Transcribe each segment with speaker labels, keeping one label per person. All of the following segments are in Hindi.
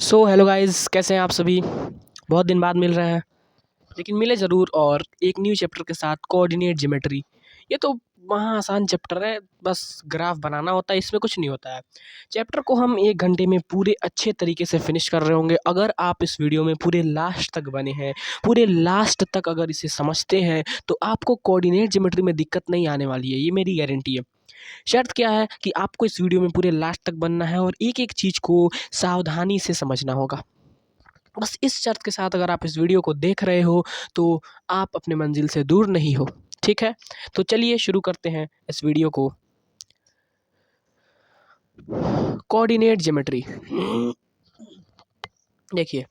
Speaker 1: हेलो गाइस, कैसे हैं आप सभी। बहुत दिन बाद मिल रहे हैं, लेकिन मिले ज़रूर। और एक न्यू चैप्टर के साथ कोऑर्डिनेट ज्योमेट्री। ये तो महा आसान चैप्टर है, बस ग्राफ बनाना होता है, इसमें कुछ नहीं होता है। चैप्टर को हम 1 घंटे में पूरे अच्छे तरीके से फिनिश कर रहे होंगे अगर आप इस वीडियो में पूरे लास्ट तक बने हैं। पूरे लास्ट तक अगर इसे समझते हैं तो आपको कोऑर्डिनेट ज्योमेट्री में दिक्कत नहीं आने वाली है, ये मेरी गारंटी है। शर्त क्या है कि आपको इस वीडियो में पूरे लास्ट तक बनना है और एक एक चीज़ को सावधानी से समझना होगा। बस इस शर्त के साथ अगर आप इस वीडियो को देख रहे हो तो आप अपने मंजिल से दूर नहीं हो। ठीक है, तो चलिए शुरू करते हैं इस वीडियो को। कोऑर्डिनेट ज्योमेट्री, देखिए,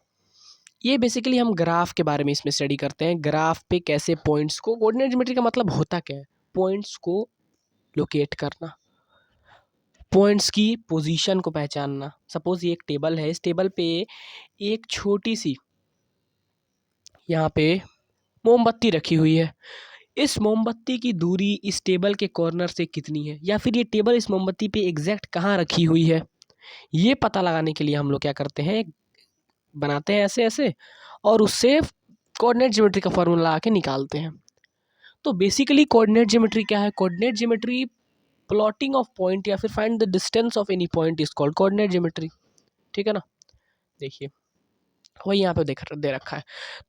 Speaker 1: ये बेसिकली हम ग्राफ के बारे में इसमें स्टडी करते हैं। ग्राफ पे कैसे पॉइंट्स को, कोऑर्डिनेट ज्योमेट्री का मतलब होता क्या है, पॉइंट्स को लोकेट करना, पॉइंट्स की पोजीशन को पहचानना। सपोज ये एक टेबल है, इस टेबल पे एक छोटी सी यहाँ पे मोमबत्ती रखी हुई है। इस मोमबत्ती की दूरी इस टेबल के कॉर्नर से कितनी है, या फिर ये टेबल इस मोमबत्ती पे एग्जैक्ट कहाँ रखी हुई है, ये पता लगाने के लिए हम लोग क्या करते हैं, बनाते हैं ऐसे ऐसे और उससे कोऑर्डिनेट ज्योमेट्री का फॉर्मूला लगा के निकालते हैं। तो बेसिकली कोऑर्डिनेट ज्योमेट्री क्या है, coordinate geometry plotting of point या फिर find the distance of any point is called coordinate geometry. ठीक है ना, देखिए वही यहाँ पे दे रखा है।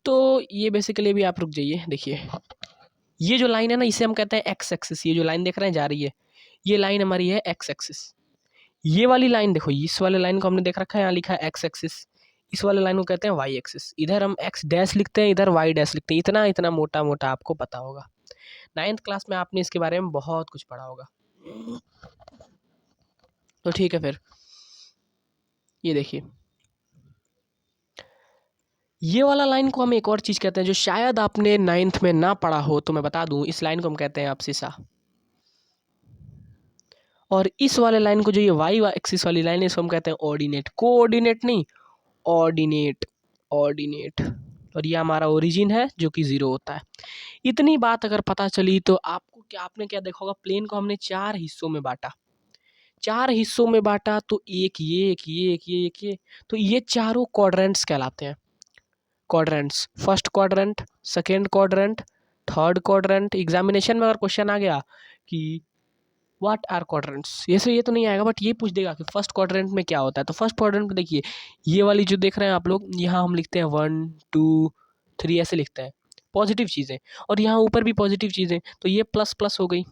Speaker 1: तो ये बेसिकली भी आप रुक जाइए, देखिए ये जो लाइन है ना, इसे हम कहते हैं एक्स एक्सिस। ये जो लाइन देख रहे हैं जा रही है, ये लाइन हमारी है एक्स एक्सिस। ये वाली लाइन देखो, इस वाले लाइन को हमने देख रखा है, यहाँ लिखा है एक्स एक्सिस। इस वाले लाइन को कहते हैं वाई एक्सिस। इधर हम एक्स डैश लिखते हैं, इधर वाई डैश लिखते हैं। इतना इतना मोटा मोटा आपको पता होगा, 9th क्लास में आपने इसके बारे में बहुत कुछ पढ़ा होगा। तो ठीक है, फिर ये देखिए, ये वाला लाइन को हम एक और चीज़ कहते हैं जो शायद आपने 9th में ना पढ़ा हो, तो मैं बता दूं, इस लाइन को हम कहते हैं एब्सिसा। और इस वाले लाइन को, जो ये वाई एक्सिस वाली लाइन है, इसको हम कहते हैं ऑर्डिनेट। कोऑर्डिनेट नहीं, ऑर्डिनेट, ऑर्डिनेट। और ये हमारा ओरिजिन है जो कि 0 होता है। इतनी बात अगर पता चली तो आपको क्या, आपने क्या देखा होगा, प्लेन को हमने 4 हिस्सों में बांटा। 4 हिस्सों में बांटा तो एक ये, एक ये, एक ये, एक ये, तो ये चारों क्वाड्रेंट्स कहलाते हैं। Quadrants, first quadrant, second quadrant, third quadrant. Examination में अगर क्वेश्चन आ गया कि व्हाट आर क्वाड्रेंट्स, ये तो नहीं आएगा, बट ये पूछ देगा कि फर्स्ट क्वाड्रेंट में क्या होता है। तो फर्स्ट क्वाड्रेंट में देखिए, ये वाली जो देख रहे हैं आप लोग, यहाँ हम लिखते हैं 1 2 3 ऐसे लिखते हैं, पॉजिटिव चीज़ें। और यहाँ ऊपर भी पॉजिटिव चीज़ें, तो ये प्लस प्लस हो गई।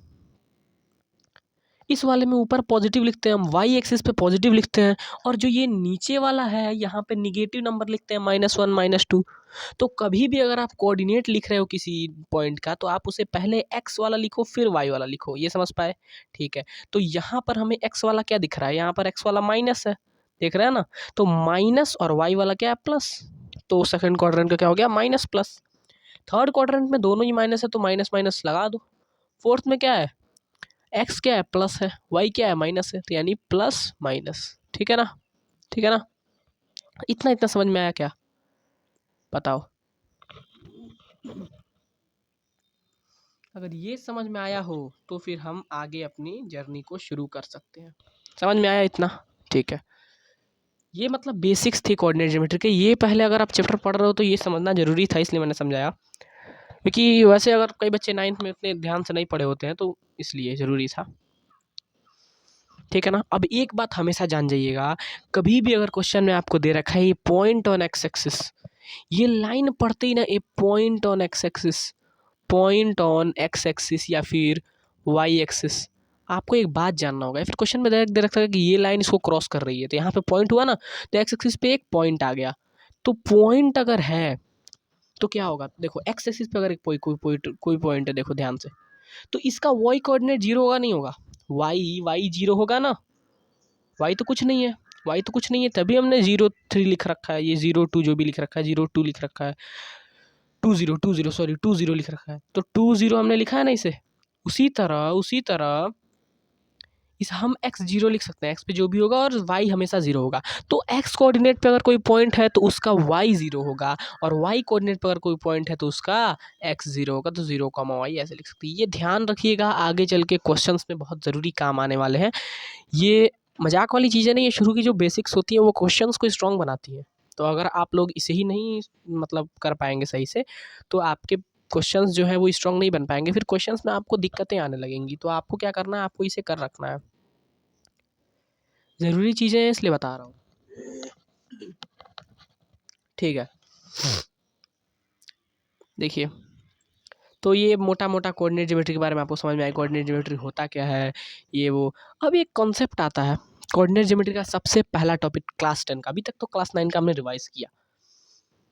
Speaker 1: इस वाले में ऊपर पॉजिटिव लिखते हैं हम, वाई एक्सिस पे पॉजिटिव लिखते हैं। और जो ये नीचे वाला है, यहाँ पे निगेटिव नंबर लिखते हैं, -1 -2। तो कभी भी अगर आप कोऑर्डिनेट लिख रहे हो किसी पॉइंट का, तो आप उसे पहले एक्स वाला लिखो फिर वाई वाला लिखो। ये समझ पाए? ठीक है, तो यहाँ पर हमें एक्स वाला क्या दिख रहा है, यहाँ पर एक्स वाला माइनस है, देख रहे हैं ना। तो माइनस और वाई वाला क्या है, प्लस। तो सेकंड क्वाड्रेंट का क्या हो गया, माइनस प्लस। थर्ड क्वाड्रेंट में दोनों ही माइनस है, तो माइनस माइनस लगा दो। फोर्थ में क्या है, एक्स क्या है, प्लस है, वाई क्या है, माइनस है, तो यानी प्लस माइनस। ठीक है ना, ठीक है ना। इतना इतना समझ में आया क्या, बताओ। अगर ये समझ में आया हो तो फिर हम आगे अपनी जर्नी को शुरू कर सकते हैं। समझ में आया इतना? ठीक है, ये मतलब बेसिक्स थी कोऑर्डिनेट ज्योमेट्री के। ये पहले अगर आप चैप्टर पढ़ रहे हो तो ये समझना जरूरी था, इसलिए मैंने समझाया। क्योंकि वैसे अगर कई बच्चे 9th में उतने ध्यान से नहीं पढ़े होते हैं, तो इसलिए ज़रूरी था। ठीक है ना। अब एक बात हमेशा जान जाइएगा, कभी भी अगर क्वेश्चन में आपको दे रखा है ये पॉइंट ऑन एक्स एक्सिस, ये लाइन पढ़ते ही ना, a point on X axis, point on X axis या फिर वाई एक्सिस, आपको एक बात जानना होगा। फिर क्वेश्चन में डायरेक्ट दे रखा है कि ये लाइन इसको क्रॉस कर रही है, तो यहाँ पे पॉइंट हुआ ना, तो एक्स एक्सिस पे एक पॉइंट आ गया। तो पॉइंट अगर है तो क्या होगा, देखो एक्स एक्सिस पे अगर एक कोई पॉइंट है, देखो ध्यान से, तो इसका वाई कोऑर्डिनेट 0 होगा, नहीं होगा? वाई 0 होगा ना, वाई तो कुछ नहीं है, वाई तो कुछ नहीं है, तभी हमने 0 3 लिख रखा है, ये 0 2 जो भी लिख रखा है, 0 2 लिख रखा है, 2 0 सॉरी 2 0 लिख रखा है, तो 2 0 हमने लिखा है ना इसे। उसी तरह इस हम x 0 लिख सकते हैं, x पे जो भी होगा, और y हमेशा 0 होगा। तो x कोऑर्डिनेट पे अगर कोई पॉइंट है तो उसका y 0 होगा, और y कोऑर्डिनेट पे अगर कोई पॉइंट है तो उसका x 0 होगा। तो 0, y ऐसे लिख सकते हैं। ये ध्यान रखिएगा, आगे चल के क्वेश्चंस में बहुत ज़रूरी काम आने वाले हैं। ये मजाक वाली चीज़ें नहीं है, शुरू की जो बेसिक्स होती है वो क्वेश्चंस को स्ट्रॉन्ग बनाती है। तो अगर आप लोग इसे ही नहीं मतलब कर पाएंगे सही से, तो आपके क्वेश्चंस जो है वो स्ट्रॉन्ग नहीं बन पाएंगे, फिर क्वेश्चंस में आपको दिक्कतें आने लगेंगी। तो आपको क्या करना है, आपको इसे कर रखना है। ज़रूरी चीज़ें हैं इसलिए बता रहा हूँ, ठीक है। देखिए, तो ये मोटा मोटा कोऑर्डिनेट ज्योमेट्री के बारे में आपको समझ में आया, कोऑर्डिनेट ज्योमेट्री होता क्या है, ये वो। अब एक कॉन्सेप्ट आता है कोऑर्डिनेट ज्योमेट्री का, सबसे पहला टॉपिक क्लास 10 का, अभी तक तो क्लास 9 का हमने रिवाइज किया,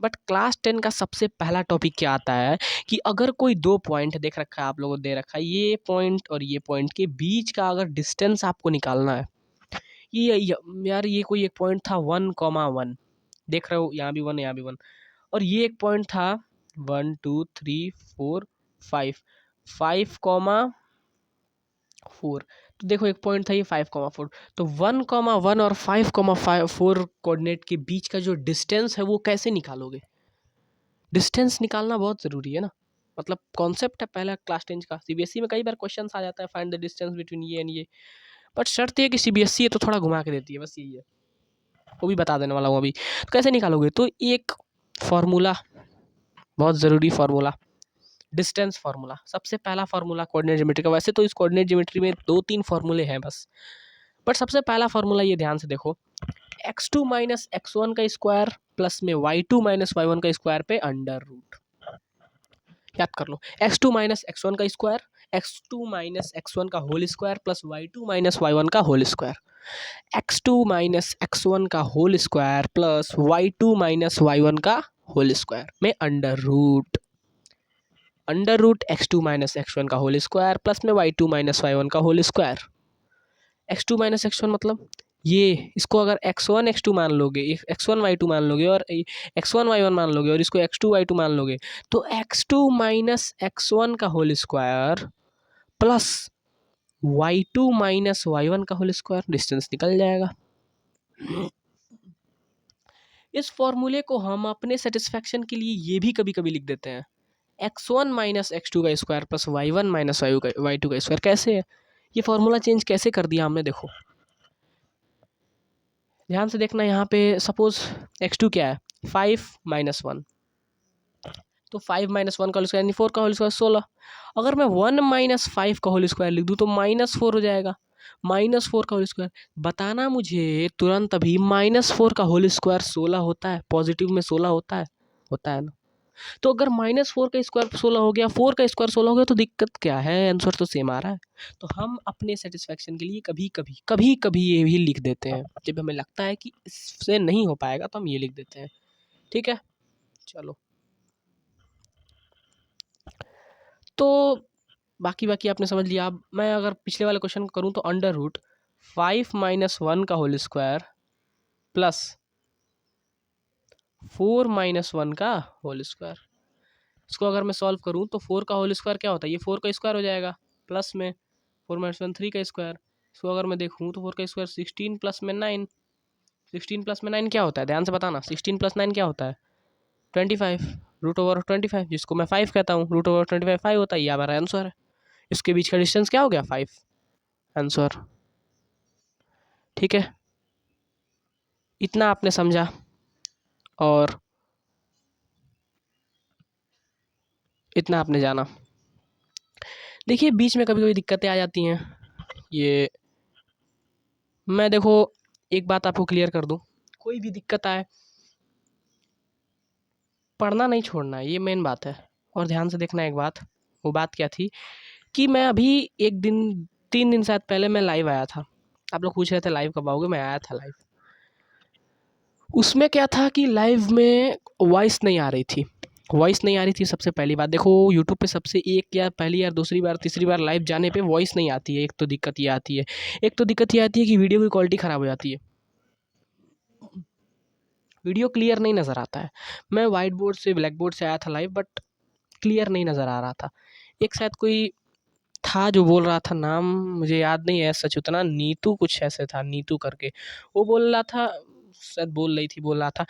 Speaker 1: बट क्लास 10 का सबसे पहला टॉपिक क्या आता है कि अगर कोई दो पॉइंट देख रखा है आप लोगों को, दे रखा है ये पॉइंट और ये पॉइंट के बीच का अगर डिस्टेंस आपको निकालना है, यार ये कोई एक पॉइंट था 1,1, देख रहे हो, यहाँ भी 1 यहाँ भी 1, और ये एक पॉइंट था 1 2 3 4 5, 5,4। तो देखो एक पॉइंट था ये 5,4, तो 1,1 और 5,4 कोऑर्डिनेट के बीच का जो डिस्टेंस है वो कैसे निकालोगे। डिस्टेंस निकालना बहुत ज़रूरी है ना, मतलब कॉन्सेप्ट है पहला क्लास 10 का। सीबीएसई में कई बार क्वेश्चन आ जाता है फाइंड द डिस्टेंस बिटवीन ये एंड ये, बट शर्त ये कि सीबीएसई है तो थोड़ा घुमा के देती है, बस यही है, वो भी बता देने वाला हूँ अभी। तो कैसे निकालोगे, तो एक फार्मूला, बहुत ज़रूरी फार्मूला, डिस्टेंस फार्मूला, सबसे पहला फार्मूला कोऑर्डिनेट ज्योमेट्री का। वैसे तो इस कोऑर्डिनेट ज्योमेट्री में 2-3 फार्मूले हैं बस, बट सबसे पहला फार्मूला ये ध्यान से देखो, x2 माइनस x1 का स्क्वायर प्लस में y2 माइनस y1 का स्क्वायर पे अंडर रूट। याद कर लो, x2 माइनस x1 का स्क्वायर, x2 माइनस x1 का whole square plus y2 minus y1 का whole square, x2 minus x1 का whole square plus y2 minus y1 का होल स्क्वायर में under root, under root x2 minus x1 का होल स्क्वायर प्लस में y2 माइनस y1 का whole square. x2 minus x1 मतलब ये, इसको अगर x1 x2 मान लोगे, x1 y2 मान लोगे और x1 y1 मान लोगे और इसको x2 y2 मान लोगे, तो x2 माइनस x1 का whole square plus y2 minus y1 का होल स्क्वायर, डिस्टेंस निकल जाएगा। इस फॉर्मूले को हम अपने सेटिस्फैक्शन के लिए ये भी कभी कभी लिख देते हैं, x1 माइनस x2 का square plus y1 minus y2 का स्क्वायर। कैसे है ये फॉर्मूला चेंज कैसे कर दिया हमने, देखो ध्यान से देखना। यहाँ पे सपोज x2 क्या है, 5 माइनस 1, तो 5 माइनस 1 का होल स्क्वायर यानी 4 का होल स्क्वायर 16। अगर मैं 1 माइनस 5 का होल स्क्वायर लिख दूँ तो -4 हो जाएगा, -4 का होल स्क्वायर। बताना मुझे तुरंत अभी, -4 का होल स्क्वायर 16 होता है, पॉजिटिव में 16 होता है ना। तो अगर -4 का स्क्वायर 16 हो गया, 4 का स्क्वायर 16 हो गया, तो दिक्कत क्या है, आंसर तो सेम आ रहा है। तो हम अपने सेटिस्फैक्शन के लिए कभी कभी ये भी लिख देते हैं, जब हमें लगता है कि इससे नहीं हो पाएगा तो हम ये लिख देते हैं, ठीक है। चलो, तो बाकी आपने समझ लिया। अब मैं अगर पिछले वाले क्वेश्चन को करूँ तो अंडर रूट 5 माइनस 1 का होल स्क्वायर प्लस 4 माइनस 1 का होल स्क्वायर, इसको अगर मैं सॉल्व करूँ तो 4 का होल स्क्वायर क्या होता है, ये 4 का स्क्वायर हो जाएगा, प्लस में 4 माइनस 1 3 का स्क्वायर। इसको अगर मैं देखूँ तो 4 का स्क्वायर 16 प्लस में 9, 16 प्लस में 9 क्या होता है, ध्यान से बताना, 16 प्लस 9 क्या होता है, 25, रूट ओवर 25, जिसको मैं 5 कहता हूँ, रूट ओवर 25 5 होता है, ये हमारा आंसर है। इसके बीच का डिस्टेंस क्या हो गया, 5, आंसर, ठीक है। इतना आपने समझा, और इतना आपने जाना। देखिए बीच में कभी कभी दिक्कतें आ जाती हैं, ये मैं देखो एक बात आपको क्लियर कर दूं, कोई भी दिक्कत आए पढ़ना नहीं छोड़ना है, ये मेन बात है। और ध्यान से देखना एक बात, वो बात क्या थी कि मैं अभी एक दिन 3 दिन शायद पहले मैं लाइव आया था, आप लोग पूछ रहे थे लाइव कब आओगे, मैं आया था लाइव। उसमें क्या था कि लाइव में वॉइस नहीं आ रही थी, वॉइस नहीं आ रही थी। सबसे पहली बात देखो, यूट्यूब पे सबसे एक या पहली या दूसरी बार तीसरी बार लाइव जाने पे वॉइस नहीं आती है, एक तो दिक्कत ये आती है। एक तो दिक्कत ये आती है कि वीडियो की क्वालिटी ख़राब हो जाती है, वीडियो क्लियर नहीं नज़र आता है। मैं वाइट बोर्ड से ब्लैक बोर्ड से आया था लाइव, बट क्लियर नहीं नज़र आ रहा था। एक शायद कोई था जो बोल रहा था, नाम मुझे याद नहीं है सच उतना, नीतू कुछ ऐसे था, नीतू करके, वो बोल रहा था, शायद बोल रहा था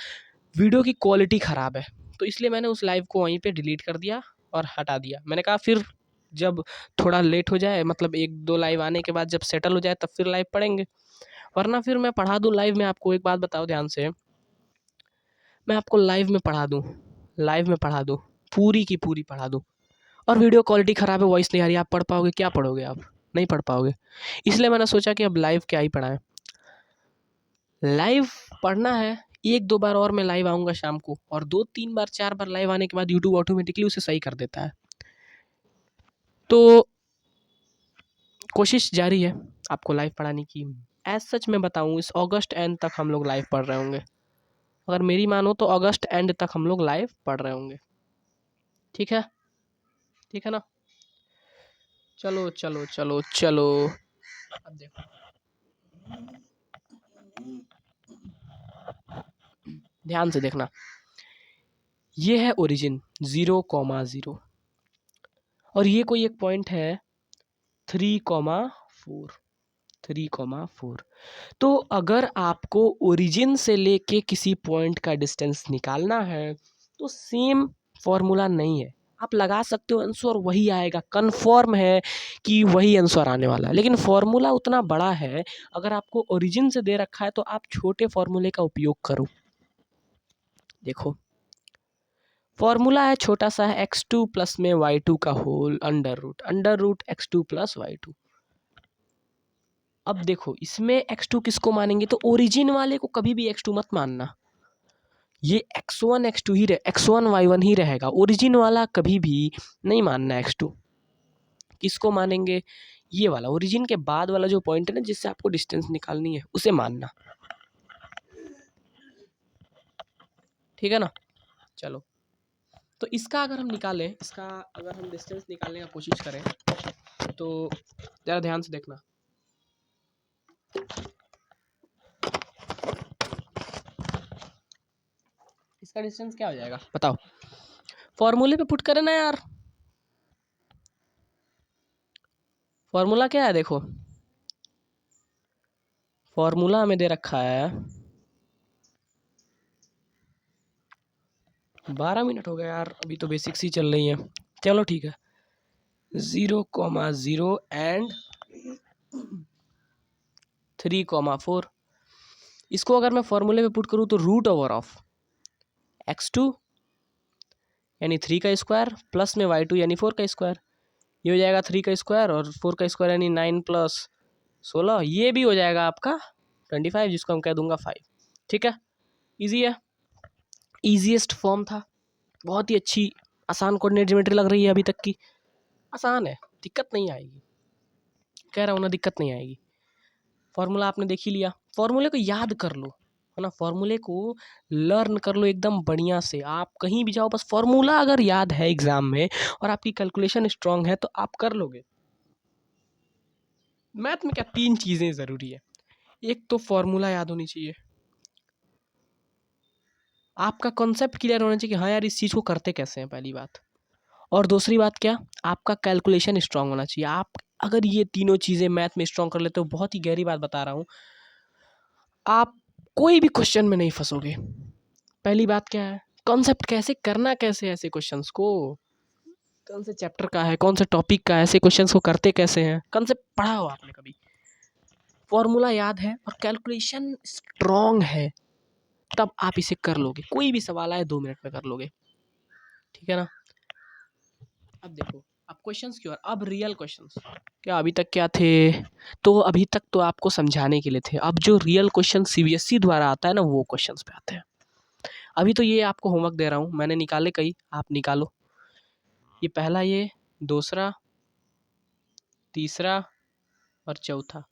Speaker 1: वीडियो की क्वालिटी ख़राब है। तो इसलिए मैंने उस लाइव को वहीं पे डिलीट कर दिया और हटा दिया। मैंने कहा फिर जब थोड़ा लेट हो जाए, मतलब 1-2 लाइव आने के बाद जब सेटल हो जाए तब फिर लाइव पढ़ेंगे। वरना फिर मैं पढ़ा दूँ लाइव में आपको। एक बात बताओ ध्यान से, मैं आपको लाइव में पढ़ा दूँ, पूरी की पूरी पढ़ा दूँ, और वीडियो क्वालिटी ख़राब है, वॉइस नहीं आ रही, आप पढ़ पाओगे? क्या पढ़ोगे आप? नहीं पढ़ पाओगे। इसलिए मैंने सोचा कि अब लाइव क्या ही पढ़ाएं। लाइव पढ़ना है, 1-2 बार और मैं लाइव आऊँगा शाम को, और 2-3 बार 4 बार लाइव आने के बाद यूट्यूब ऑटोमेटिकली उसे सही कर देता है। तो कोशिश जारी है आपको लाइव पढ़ाने की। एज सच मैं बताऊँ, इस अगस्त एंड तक हम लोग लाइव पढ़ रहे होंगे। अगर मेरी मानो तो अगस्त एंड तक हम लोग लाइव पढ़ रहे होंगे। ठीक है? ठीक है ना? चलो चलो चलो चलो, अब देखो, ध्यान से देखना, ये है ओरिजिन 0,0, और ये कोई एक पॉइंट है 3,4, 3,4। तो अगर आपको ओरिजिन से लेके किसी पॉइंट का डिस्टेंस निकालना है तो सेम फॉर्मूला नहीं है, आप लगा सकते हो आंसर वही आएगा, कन्फर्म है कि वही आंसर आने वाला है, लेकिन फॉर्मूला उतना बड़ा है। अगर आपको ओरिजिन से दे रखा है तो आप छोटे फॉर्मूले का उपयोग करो। देखो, फॉर्मूला है छोटा सा है, x2 प्लस में y2 का whole under root x2 plus y2। अब देखो, इसमें x2 किसको मानेंगे? तो ओरिजिन वाले को कभी भी x2 मत मानना, ये x1 x2 ही रहे, x1 y1 ही रहेगा, ओरिजिन वाला कभी भी नहीं मानना x2। किसको मानेंगे? ये वाला ओरिजिन के बाद वाला जो पॉइंट है ना, जिससे आपको डिस्टेंस निकालनी है, उसे मानना। ठीक है ना? चलो, तो इसका अगर हम निकालें, इसका अगर हम डिस्टेंस निकालने का कोशिश करें तो ज़रा ध्यान से देखना। इसका डिस्टेंस क्या हो जाएगा बताओ? फॉर्मूले पे पुट करें ना यार, फॉर्मूला क्या है? देखो, फॉर्मूला हमें दे रखा है, 12 मिनट हो गया यार, अभी तो बेसिक्स ही चल रही है। चलो ठीक है, 0,0 एंड 3,4। इसको अगर मैं फॉर्मूले में पुट करूँ तो रूट ओवर ऑफ x2 यानी 3 का स्क्वायर प्लस में y2 यानी 4 का स्क्वायर, ये हो जाएगा 3 का स्क्वायर, और 4 का स्क्वायर यानी 9 प्लस 16, ये भी हो जाएगा आपका 25, जिसको हम कह दूंगा 5। ठीक है, इजी है, ईजीएस्ट फॉर्म था, बहुत ही अच्छी आसान कोऑर्डिनेट ज्योमेट्री लग रही है अभी तक की, आसान है, दिक्कत नहीं आएगी, कह रहा हूँ ना, दिक्कत नहीं आएगी। फॉर्मूला आपने देख ही लिया, फॉर्मूले को याद कर लो, है ना, फॉर्मूले को लर्न कर लो एकदम बढ़िया से। आप कहीं भी जाओ, बस फॉर्मूला अगर याद है एग्जाम में और आपकी कैलकुलेशन स्ट्रांग है तो आप कर लोगे। मैथ में क्या, 3 चीज़ें ज़रूरी है। एक तो फॉर्मूला याद होनी चाहिए, आपका कॉन्सेप्ट क्लियर होना चाहिए कि हाँ यार इस चीज़ को करते कैसे हैं, पहली बात। और दूसरी बात क्या, आपका कैलकुलेशन स्ट्रांग होना चाहिए। आप अगर ये तीनों चीज़ें मैथ में स्ट्रांग कर लेते हो, बहुत ही गहरी बात बता रहा हूँ, आप कोई भी क्वेश्चन में नहीं फंसोगे। पहली बात क्या है, कॉन्सेप्ट कैसे करना, कैसे ऐसे क्वेश्चंस को, कौन से चैप्टर का है, कौन से टॉपिक का है, ऐसे क्वेश्चंस को करते कैसे हैं, कॉन्सेप्ट पढ़ा हो आपने कभी, फॉर्मूला याद है और कैलकुलेशन स्ट्रांग है, तब आप इसे कर लोगे। कोई भी सवाल आए 2 मिनट में कर लोगे। ठीक है ना? अब देखो, अब क्वेश्चंस की ओर, अब रियल क्वेश्चंस। क्या अभी तक क्या थे? तो अभी तक तो आपको समझाने के लिए थे, अब जो रियल क्वेश्चन सीबीएसई द्वारा आता है ना, वो क्वेश्चंस पे आते हैं। अभी तो ये आपको होमवर्क दे रहा हूँ, मैंने निकाले कई, आप निकालो। ये पहला, ये दूसरा, तीसरा और चौथा,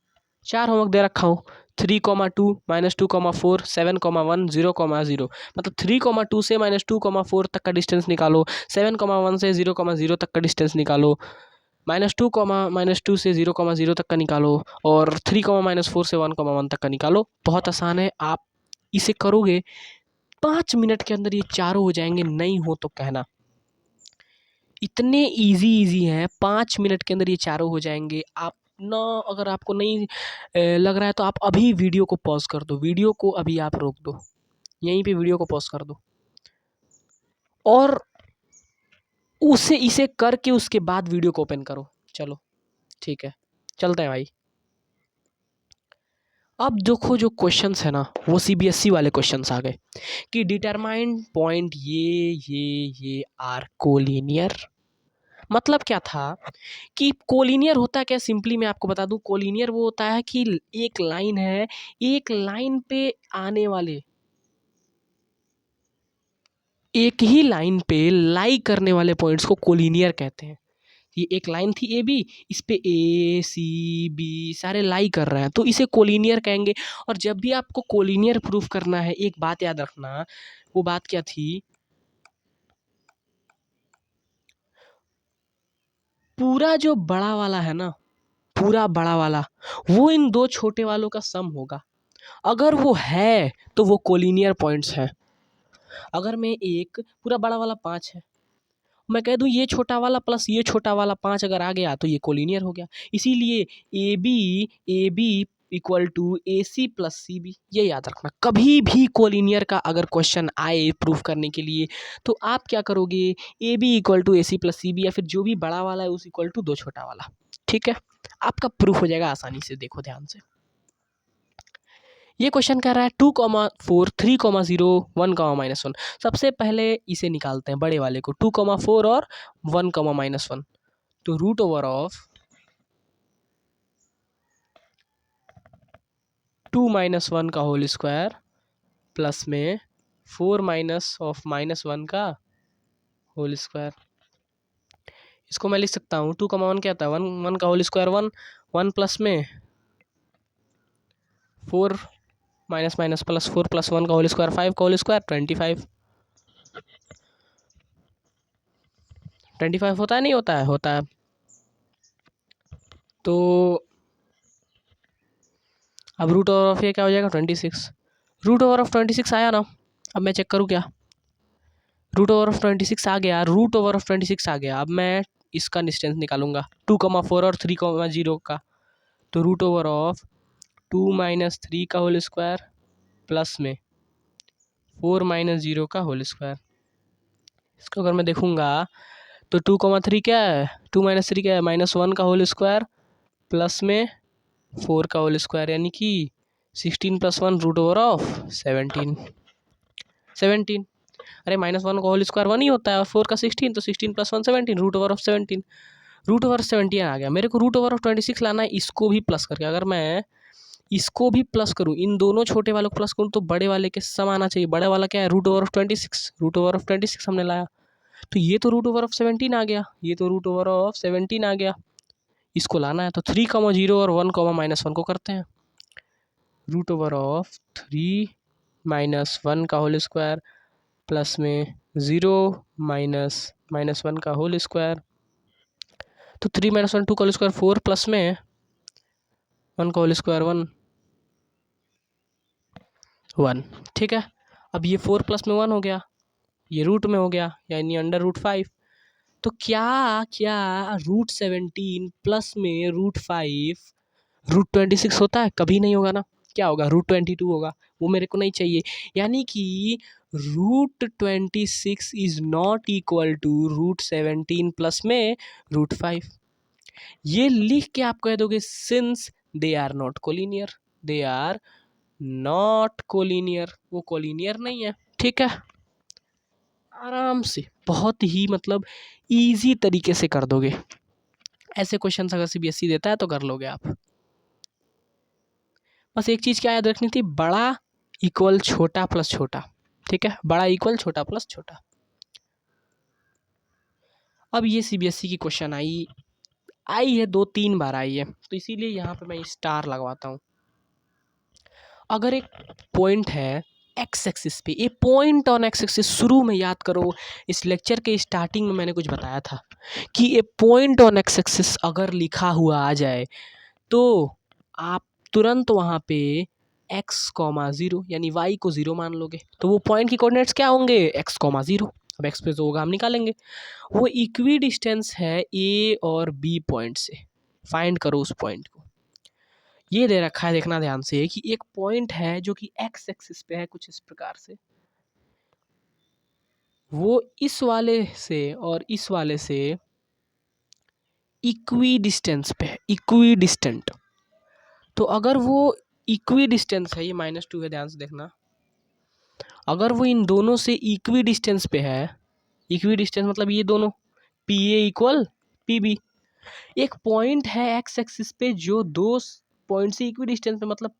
Speaker 1: 4 होमवर्क दे रखा हूँ। 3,2 -2,4 7,1 0,0, मतलब 3,2 से -2,4 तक का डिस्टेंस निकालो, 7,1 से 0,0 तक का डिस्टेंस निकालो, -2 से 0,0 तक का निकालो, और 3,-4 से 1,1 तक का निकालो। बहुत आसान है, आप इसे करोगे 5 मिनट के अंदर ये चारों हो जाएंगे, नहीं हो तो कहना। इतने इजी हैं, 5 मिनट के अंदर ये चारों हो जाएंगे। आप ना, अगर आपको नहीं लग रहा है तो आप अभी वीडियो को पॉज कर दो, वीडियो को अभी आप रोक दो, यहीं पे वीडियो को पॉज कर दो, और उसे इसे करके उसके बाद वीडियो को ओपन करो। चलो ठीक है, चलते हैं भाई। अब देखो जो क्वेश्चंस है ना वो सीबीएसई वाले क्वेश्चंस आ गए कि डिटरमाइन पॉइंट ये आर कोलिनियर। मतलब क्या था कि कोलिनियर होता क्या, सिंपली मैं आपको बता दूं, कोलिनियर वो होता है कि एक लाइन है, एक लाइन पे आने वाले, एक ही लाइन पे लाई करने वाले पॉइंट्स को कोलिनियर कहते हैं। ये एक लाइन थी ए बी, इस पे ए सी बी सारे लाई कर रहे हैं तो इसे कोलिनियर कहेंगे। और जब भी आपको कोलिनियर प्रूफ करना है एक बात याद रखना, वो बात क्या थी, पूरा जो बड़ा वाला है ना, पूरा बड़ा वाला वो इन दो छोटे वालों का सम होगा। अगर वो है तो वो कोलिनियर पॉइंट्स हैं। अगर मैं एक पूरा बड़ा वाला 5 है, मैं कह दूं ये छोटा वाला प्लस ये छोटा वाला 5 अगर आ गया तो ये कोलिनियर हो गया। इसीलिए A B equal to A C plus C B, ये याद रखना। कभी भी कोलिनियर का अगर क्वेश्चन आए प्रूफ करने के लिए तो आप क्या करोगे, A B equal to A C plus C B या फिर जो भी बड़ा वाला है उस इक्वल टू दो छोटा वाला। ठीक है, आपका प्रूफ हो जाएगा आसानी से। देखो ध्यान से, ये क्वेश्चन कह रहा है 2,4 3,0 1,-1। सबसे पहले इसे निकालते हैं बड़े वाले को, 2,4 और 1,-1। तो रूट ओवर ऑफ 2 - 1 का होल स्क्वायर प्लस में 4 माइनस ऑफ -1 का होल स्क्वायर। इसको मैं लिख सकता हूँ 2,1 क्या था, 1 का होल स्क्वायर 1, 1 प्लस में 4 माइनस माइनस प्लस 4 प्लस 1 का होल स्क्वायर 5 का होल स्क्वायर 25। 25 होता है नहीं होता है, होता है। तो अब रूट ओवर ऑफ ये क्या हो जाएगा 26। रूट ओवर ऑफ 26 आया ना, अब मैं चेक करूँ क्या, रूट ओवर ऑफ 26 आ गया, रूट ओवर ऑफ 26 आ गया। अब मैं इसका डिस्टेंस निकालूंगा 2,4 और 3,0 का। तो रूट ओवर ऑफ 2 - 3 का होल स्क्वायर प्लस में 4 - 0 का होल स्क्वायर। इसको अगर मैं देखूंगा तो 2,3 क्या है, 2 - 3 क्या है, -1 का होल स्क्वायर प्लस में 4 का होल स्क्वायर, यानी कि 16 + 1 रूट ओवर ऑफ 17। 17, अरे -1 का होल स्क्वायर 1 ही होता है और 4 का 16, तो 16 + 1 17 root over of 17। Root over 17 आ गया। मेरे को रूट ओवर ऑफ 26 लाना है, इसको भी प्लस करके। अगर मैं इसको भी प्लस करूँ, इन दोनों छोटे वालों को प्लस करूँ तो बड़े वाले के सम आना चाहिए। बड़े वाला क्या है, root over of 26, root over of 26 हमने लाया। तो ये तो रूट ओवर ऑफ 17 आ गया, ये तो रूट ओवर ऑफ 17 आ गया। इसको लाना है तो 3,0 और 1,-1 को करते हैं। रूट ओवर ऑफ 3 - 1 का होल स्क्वायर प्लस में 0 -1 का होल स्क्वायर। तो 3 - 1 2 का होल स्क्वायर 4 प्लस में 1 का होल स्क्वायर 1। ठीक है, अब ये 4 प्लस में 1 हो गया, ये रूट में हो गया यानी √5। तो क्या क्या √17 प्लस में √5 √26 होता है? कभी नहीं होगा ना। क्या होगा, √22 होगा। वो मेरे को नहीं चाहिए। यानी कि √26 is not equal to √17 plus में √5। ये लिख के आप कह दोगे since they are not collinear, they are not collinear, वो कोलिनियर नहीं है। ठीक है, आराम से, बहुत ही मतलब इजी तरीके से कर दोगे। ऐसे क्वेश्चन अगर सीबीएसई देता है तो कर लोगे आप। बस एक चीज़ क्या याद रखनी थी, बड़ा इक्वल छोटा प्लस छोटा। ठीक है, बड़ा इक्वल छोटा प्लस छोटा। अब ये सीबीएसई की क्वेश्चन आई है, 2-3 बार आई है, तो इसीलिए यहाँ पे मैं स्टार लगवाता हूँ। अगर एक पॉइंट है एक्स एक्सिस पे, ये पॉइंट ऑन एक्स एक्सिस, शुरू में याद करो इस लेक्चर के स्टार्टिंग में मैंने कुछ बताया था कि ये पॉइंट ऑन एक्स एक्सिस अगर लिखा हुआ आ जाए तो आप तुरंत वहाँ पे x,0 यानी y को 0 मान लोगे। तो वो पॉइंट की कोऑर्डिनेट्स क्या होंगे, x,0। अब x पे जो होगा हम निकालेंगे। वो इक्वी डिस्टेंस है a और b पॉइंट से, फाइंड करो उस पॉइंट को। ये दे रखा है, देखना ध्यान से, कि एक पॉइंट है जो कि x एक्सिस पे है कुछ इस प्रकार से, वो इस वाले से और इस वाले से इक्वी डिस्टेंस पे है, इक्वी डिस्टेंट। तो अगर वो इक्वी डिस्टेंस है, ये -2 है, ध्यान से देखना। अगर वो इन दोनों से इक्वी डिस्टेंस पे है, इक्वी डिस्टेंस मतलब ये दोनों, P A equal P B. एक पॉइंट है एक्स एक्सिस पे जो दो पॉइंट से इक्वी डिस्टेंस पे, मतलब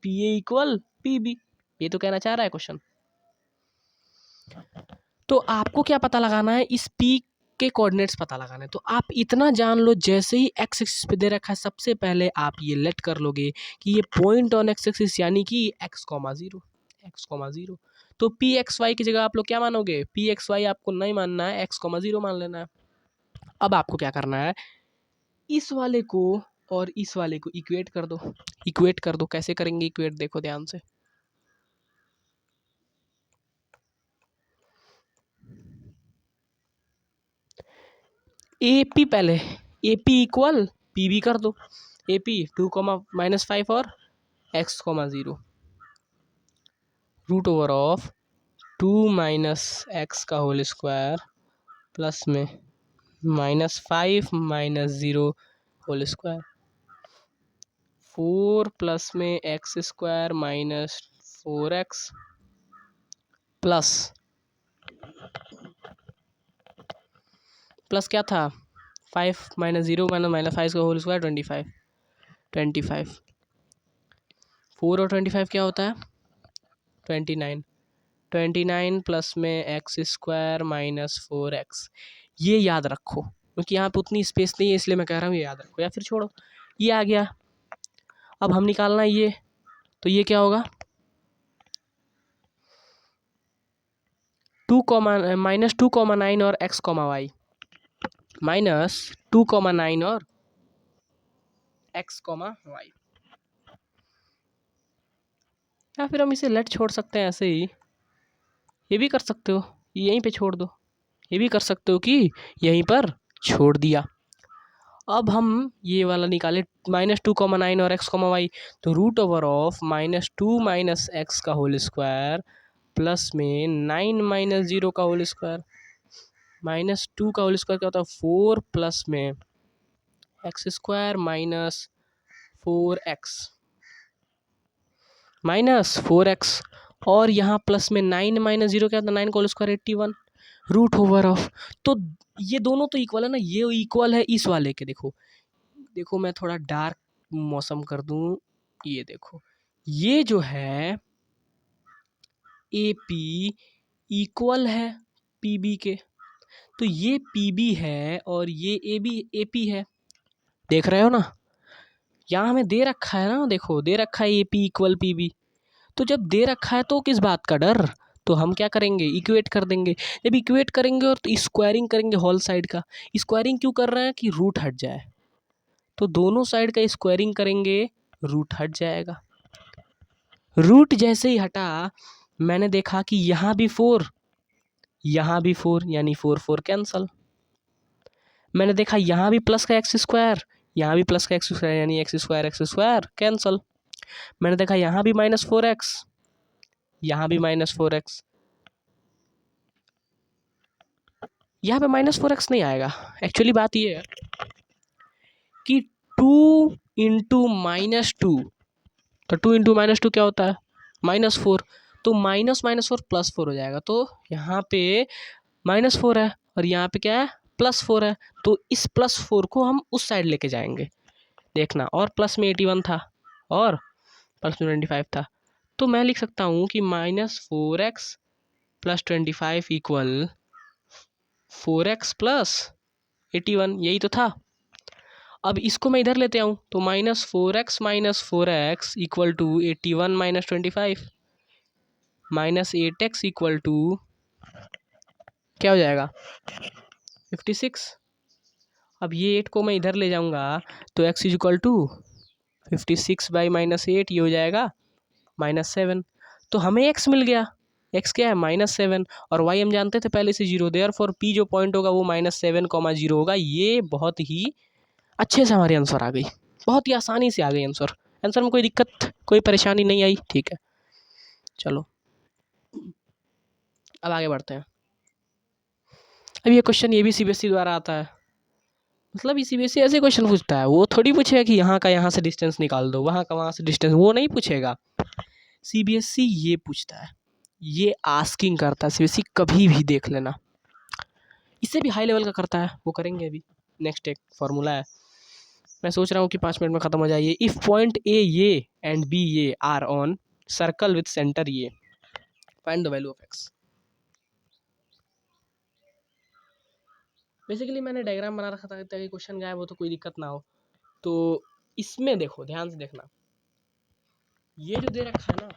Speaker 1: P A equal P B, ये तो कहना चाह रहा है क्वेश्चन। तो आपको क्या पता लगाना है, इस पी के कोऑर्डिनेट्स पता लगाना है। तो आप इतना जान लो, जैसे ही एक्स एक्सिस पे दे रखा है, सबसे पहले आप ये लेट कर लोगे कि ये पॉइंट ऑन एक्स एक्सिस यानी कि x comma zero, x comma zero. तो पी एक्स वाई की जगह आप लोग क्या मानोगे, पी एक्स वाई आपको नहीं मानना है, एक्स कॉमा जीरो मान लेना है। अब आपको क्या करना है, इस वाले को और इस वाले को इक्वेट कर दो, इक्वेट कर दो। कैसे करेंगे इक्वेट, देखो ध्यान से। ए पी पहले, A P equal P B कर दो। ए पी 2, -5 और X comma zero, root over of 2 - X का होल स्क्वायर प्लस में -5 - 0 होल स्क्वायर, 4 प्लस में X square -4x plus, plus क्या था, 5 - 0 -5 का होल स्क्वायर 25, 25, 4 और 25 क्या होता है, 29, 29 प्लस में एक्स स्क्वायर -4x। ये याद रखो, क्योंकि यहाँ पे उतनी स्पेस नहीं है, इसलिए मैं कह रहा हूँ ये याद रखो, या फिर छोड़ो, ये आ गया। अब हम निकालना है ये, तो ये क्या होगा, -2, 9 और x, y, -2, 9 और x, y। या फिर हम इसे लेट छोड़ सकते हैं ऐसे ही, ये भी कर सकते हो, यहीं पे छोड़ दो, ये भी कर सकते हो कि यहीं पर छोड़ दिया। अब हम ये वाला निकाले, -2, 9 और x, y, तो रूट ओवर ऑफ -2 - x का होल स्क्वायर प्लस में 9 - 0 का होल स्क्वायर, -2 का होल स्क्वायर क्या होता है 4 प्लस में एक्स स्क्वायर -4x और यहाँ प्लस में 9 - 0 क्या होता है, 9 का whole square 81, root over of. तो ये दोनों तो इक्वल है ना, ये इक्वल है इस वाले के। देखो देखो, मैं थोड़ा डार्क मौसम कर दूं, ये देखो, ये जो है ए पी इक्वल है पी बी के, तो ये पी बी है और ये ए पी है, देख रहे हो ना, यहाँ हमें दे रखा है ना, देखो दे रखा है A P equal P B. तो जब दे रखा है तो किस बात का डर, तो हम क्या करेंगे, इक्वेट कर देंगे। जब इक्वेट करेंगे और तो स्क्वायरिंग करेंगे होल साइड का। स्क्वायरिंग क्यों कर रहे हैं, कि रूट हट जाए, तो दोनों साइड का स्क्वायरिंग करेंगे, रूट हट जाएगा। रूट जैसे ही हटा, मैंने देखा कि यहाँ भी 4, यहाँ भी 4, यानी 4 4 कैंसल। मैंने देखा यहाँ भी प्लस का एक्स स्क्वायर, यहाँ भी प्लस का एक्स स्क्वायर, यानी एक्स स्क्वायर कैंसल। मैंने देखा यहाँ भी -4x, यहाँ भी -4x, यहाँ पे -4x नहीं आएगा। एक्चुअली बात ये है कि 2 इंटू -2, तो 2 इंटू -2 क्या होता है, -4, तो -4 +4 हो जाएगा। तो यहाँ पे -4 है और यहाँ पे क्या है, +4 है, तो इस +4 को हम उस साइड लेके जाएंगे, देखना। और प्लस में 81 था और प्लस में 25 था, तो मैं लिख सकता हूँ कि -4x + 25 इक्वल 4x + 81, यही तो था। अब इसको मैं इधर लेते आऊँ, तो -4x - 4x equal to 81 - 25, -8x equal to क्या हो जाएगा, 56। अब ये 8 को मैं इधर ले जाऊँगा, तो x इक्वल टू 56/-8, ये हो जाएगा -7। तो हमें x मिल गया, x क्या है, -7, और y हम जानते थे पहले से 0, देयरफॉर p जो पॉइंट होगा वो -7, 0 होगा। ये बहुत ही अच्छे से हमारी आंसर आ गई, बहुत ही आसानी से आ गई आंसर। आंसर में कोई दिक्कत, कोई परेशानी नहीं आई, ठीक है। चलो अब आगे बढ़ते हैं। अब ये क्वेश्चन ये भी सीबीएसई द्वारा आता है, मतलब सीबीएसई ऐसे क्वेश्चन पूछता है, वो थोड़ी पूछेगा कि यहाँ का यहाँ से डिस्टेंस निकाल दो, वहाँ का वहाँ से डिस्टेंस, वो नहीं पूछेगा। सीबीएसई ये पूछता है, ये आस्किंग करता है सीबीएसई, कभी भी देख लेना। इससे भी हाई लेवल का करता है, वो करेंगे अभी। नेक्स्ट एक फॉर्मूला है, मैं सोच रहा हूँ कि 5 मिनट में ख़त्म हो जाए। इफ़ पॉइंट ए ये एंड बी ये are on circle with centre ये, find the value of X. Basically मैंने डायग्राम बना रखा था ताकि क्वेश्चन गायब हो तो कोई दिक्कत ना हो। तो इसमें देखो, ध्यान से देखना, ये जो दे रखा है ना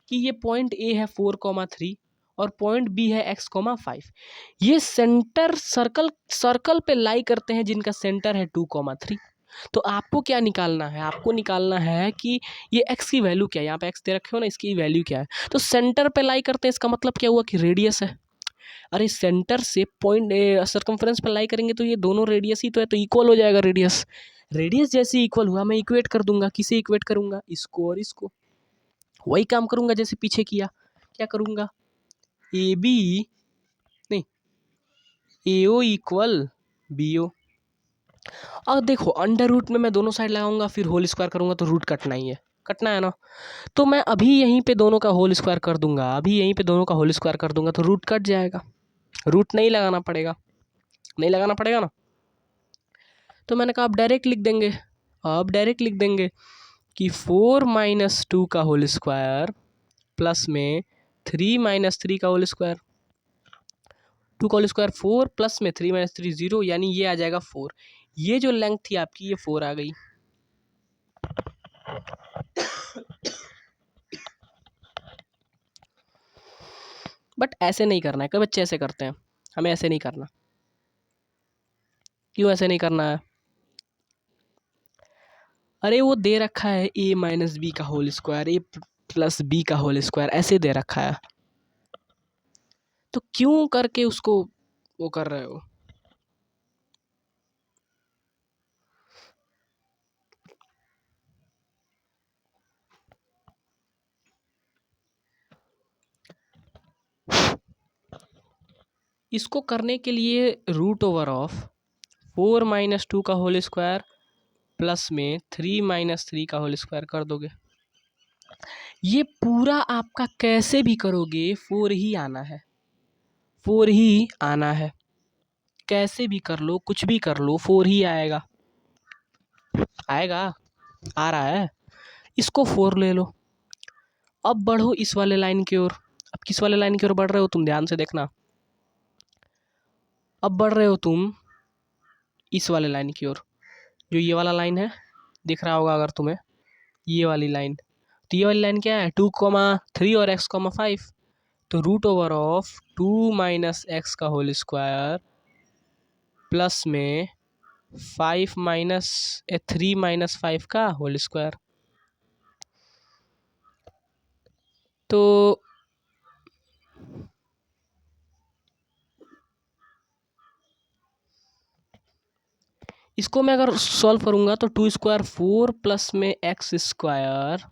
Speaker 1: कि ये पॉइंट ए है 4,3 और पॉइंट बी है x,5, ये सेंटर सर्कल पे लाई करते हैं जिनका सेंटर है 2,3। तो आपको क्या निकालना है, आपको निकालना है कि ये x की वैल्यू क्या है, यहाँ पे x दे रखे हो ना, इसकी वैल्यू क्या है। तो सेंटर पे लाई करते हैं, इसका मतलब क्या हुआ कि रेडियस है। अरे सेंटर से पॉइंट सर्कमफ्रेंस पे लाई करेंगे तो ये दोनों रेडियस ही तो है, तो इक्वल हो जाएगा रेडियस। रेडियस जैसे इक्वल हुआ, मैं इक्वेट कर दूंगा, किसे इक्वेट करूंगा, इसको और इसको। वही काम करूंगा जैसे पीछे किया। क्या करूंगा, ए बी नहीं, ए ओ इक्वल बी ओ। और देखो अंडर रूट में मैं दोनों साइड लगाऊंगा, फिर होल स्क्वायर करूंगा तो रूट कटना ही है, कटना है ना। तो मैं अभी यहीं पे दोनों का होल स्क्वायर कर दूंगा, अभी यहीं पे दोनों का होल स्क्वायर कर दूंगा तो रूट कट जाएगा, रूट नहीं लगाना पड़ेगा, नहीं लगाना पड़ेगा ना। तो मैंने कहा अब डायरेक्ट लिख देंगे, अब डायरेक्ट लिख देंगे कि 4 - 2 का होल स्क्वायर प्लस में 3 - 3 का होल स्क्वायर। 2 का होल स्क्वायर 4 प्लस में 3 - 3 0, यानी ये आ जाएगा 4। ये जो लेंथ थी आपकी ये 4 आ गई। बट ऐसे नहीं करना है, कई बच्चे ऐसे करते हैं, हमें ऐसे नहीं करना। क्यों ऐसे नहीं करना है, अरे वो दे रखा है a - b का होल स्क्वायर, a + b का होल स्क्वायर, ऐसे दे रखा है, तो क्यों करके उसको वो कर रहे हो। इसको करने के लिए रूट ओवर ऑफ 4 - 2 का होल स्क्वायर प्लस में 3 - 3 का होल स्क्वायर कर दोगे। ये पूरा आपका कैसे भी करोगे 4 ही आना है, 4 ही आना है, कैसे भी कर लो, कुछ भी कर लो, 4 ही आएगा, आएगा, आ रहा है। इसको 4 ले लो। अब बढ़ो इस वाले लाइन की ओर। अब किस वाले लाइन की ओर बढ़ रहे हो तुम, ध्यान से देखना। अब बढ़ रहे हो तुम इस वाले लाइन की ओर, जो ये वाला लाइन है, दिख रहा होगा अगर तुम्हें, ये वाली लाइन। तो ये वाली लाइन क्या है, 2,3 और x,5। तो रूट ओवर ऑफ 2 - x का होल स्क्वायर प्लस में 3 - 5 का होल स्क्वायर। तो इसको मैं अगर सॉल्व करूंगा तो 2 स्क्वायर 4 प्लस में x square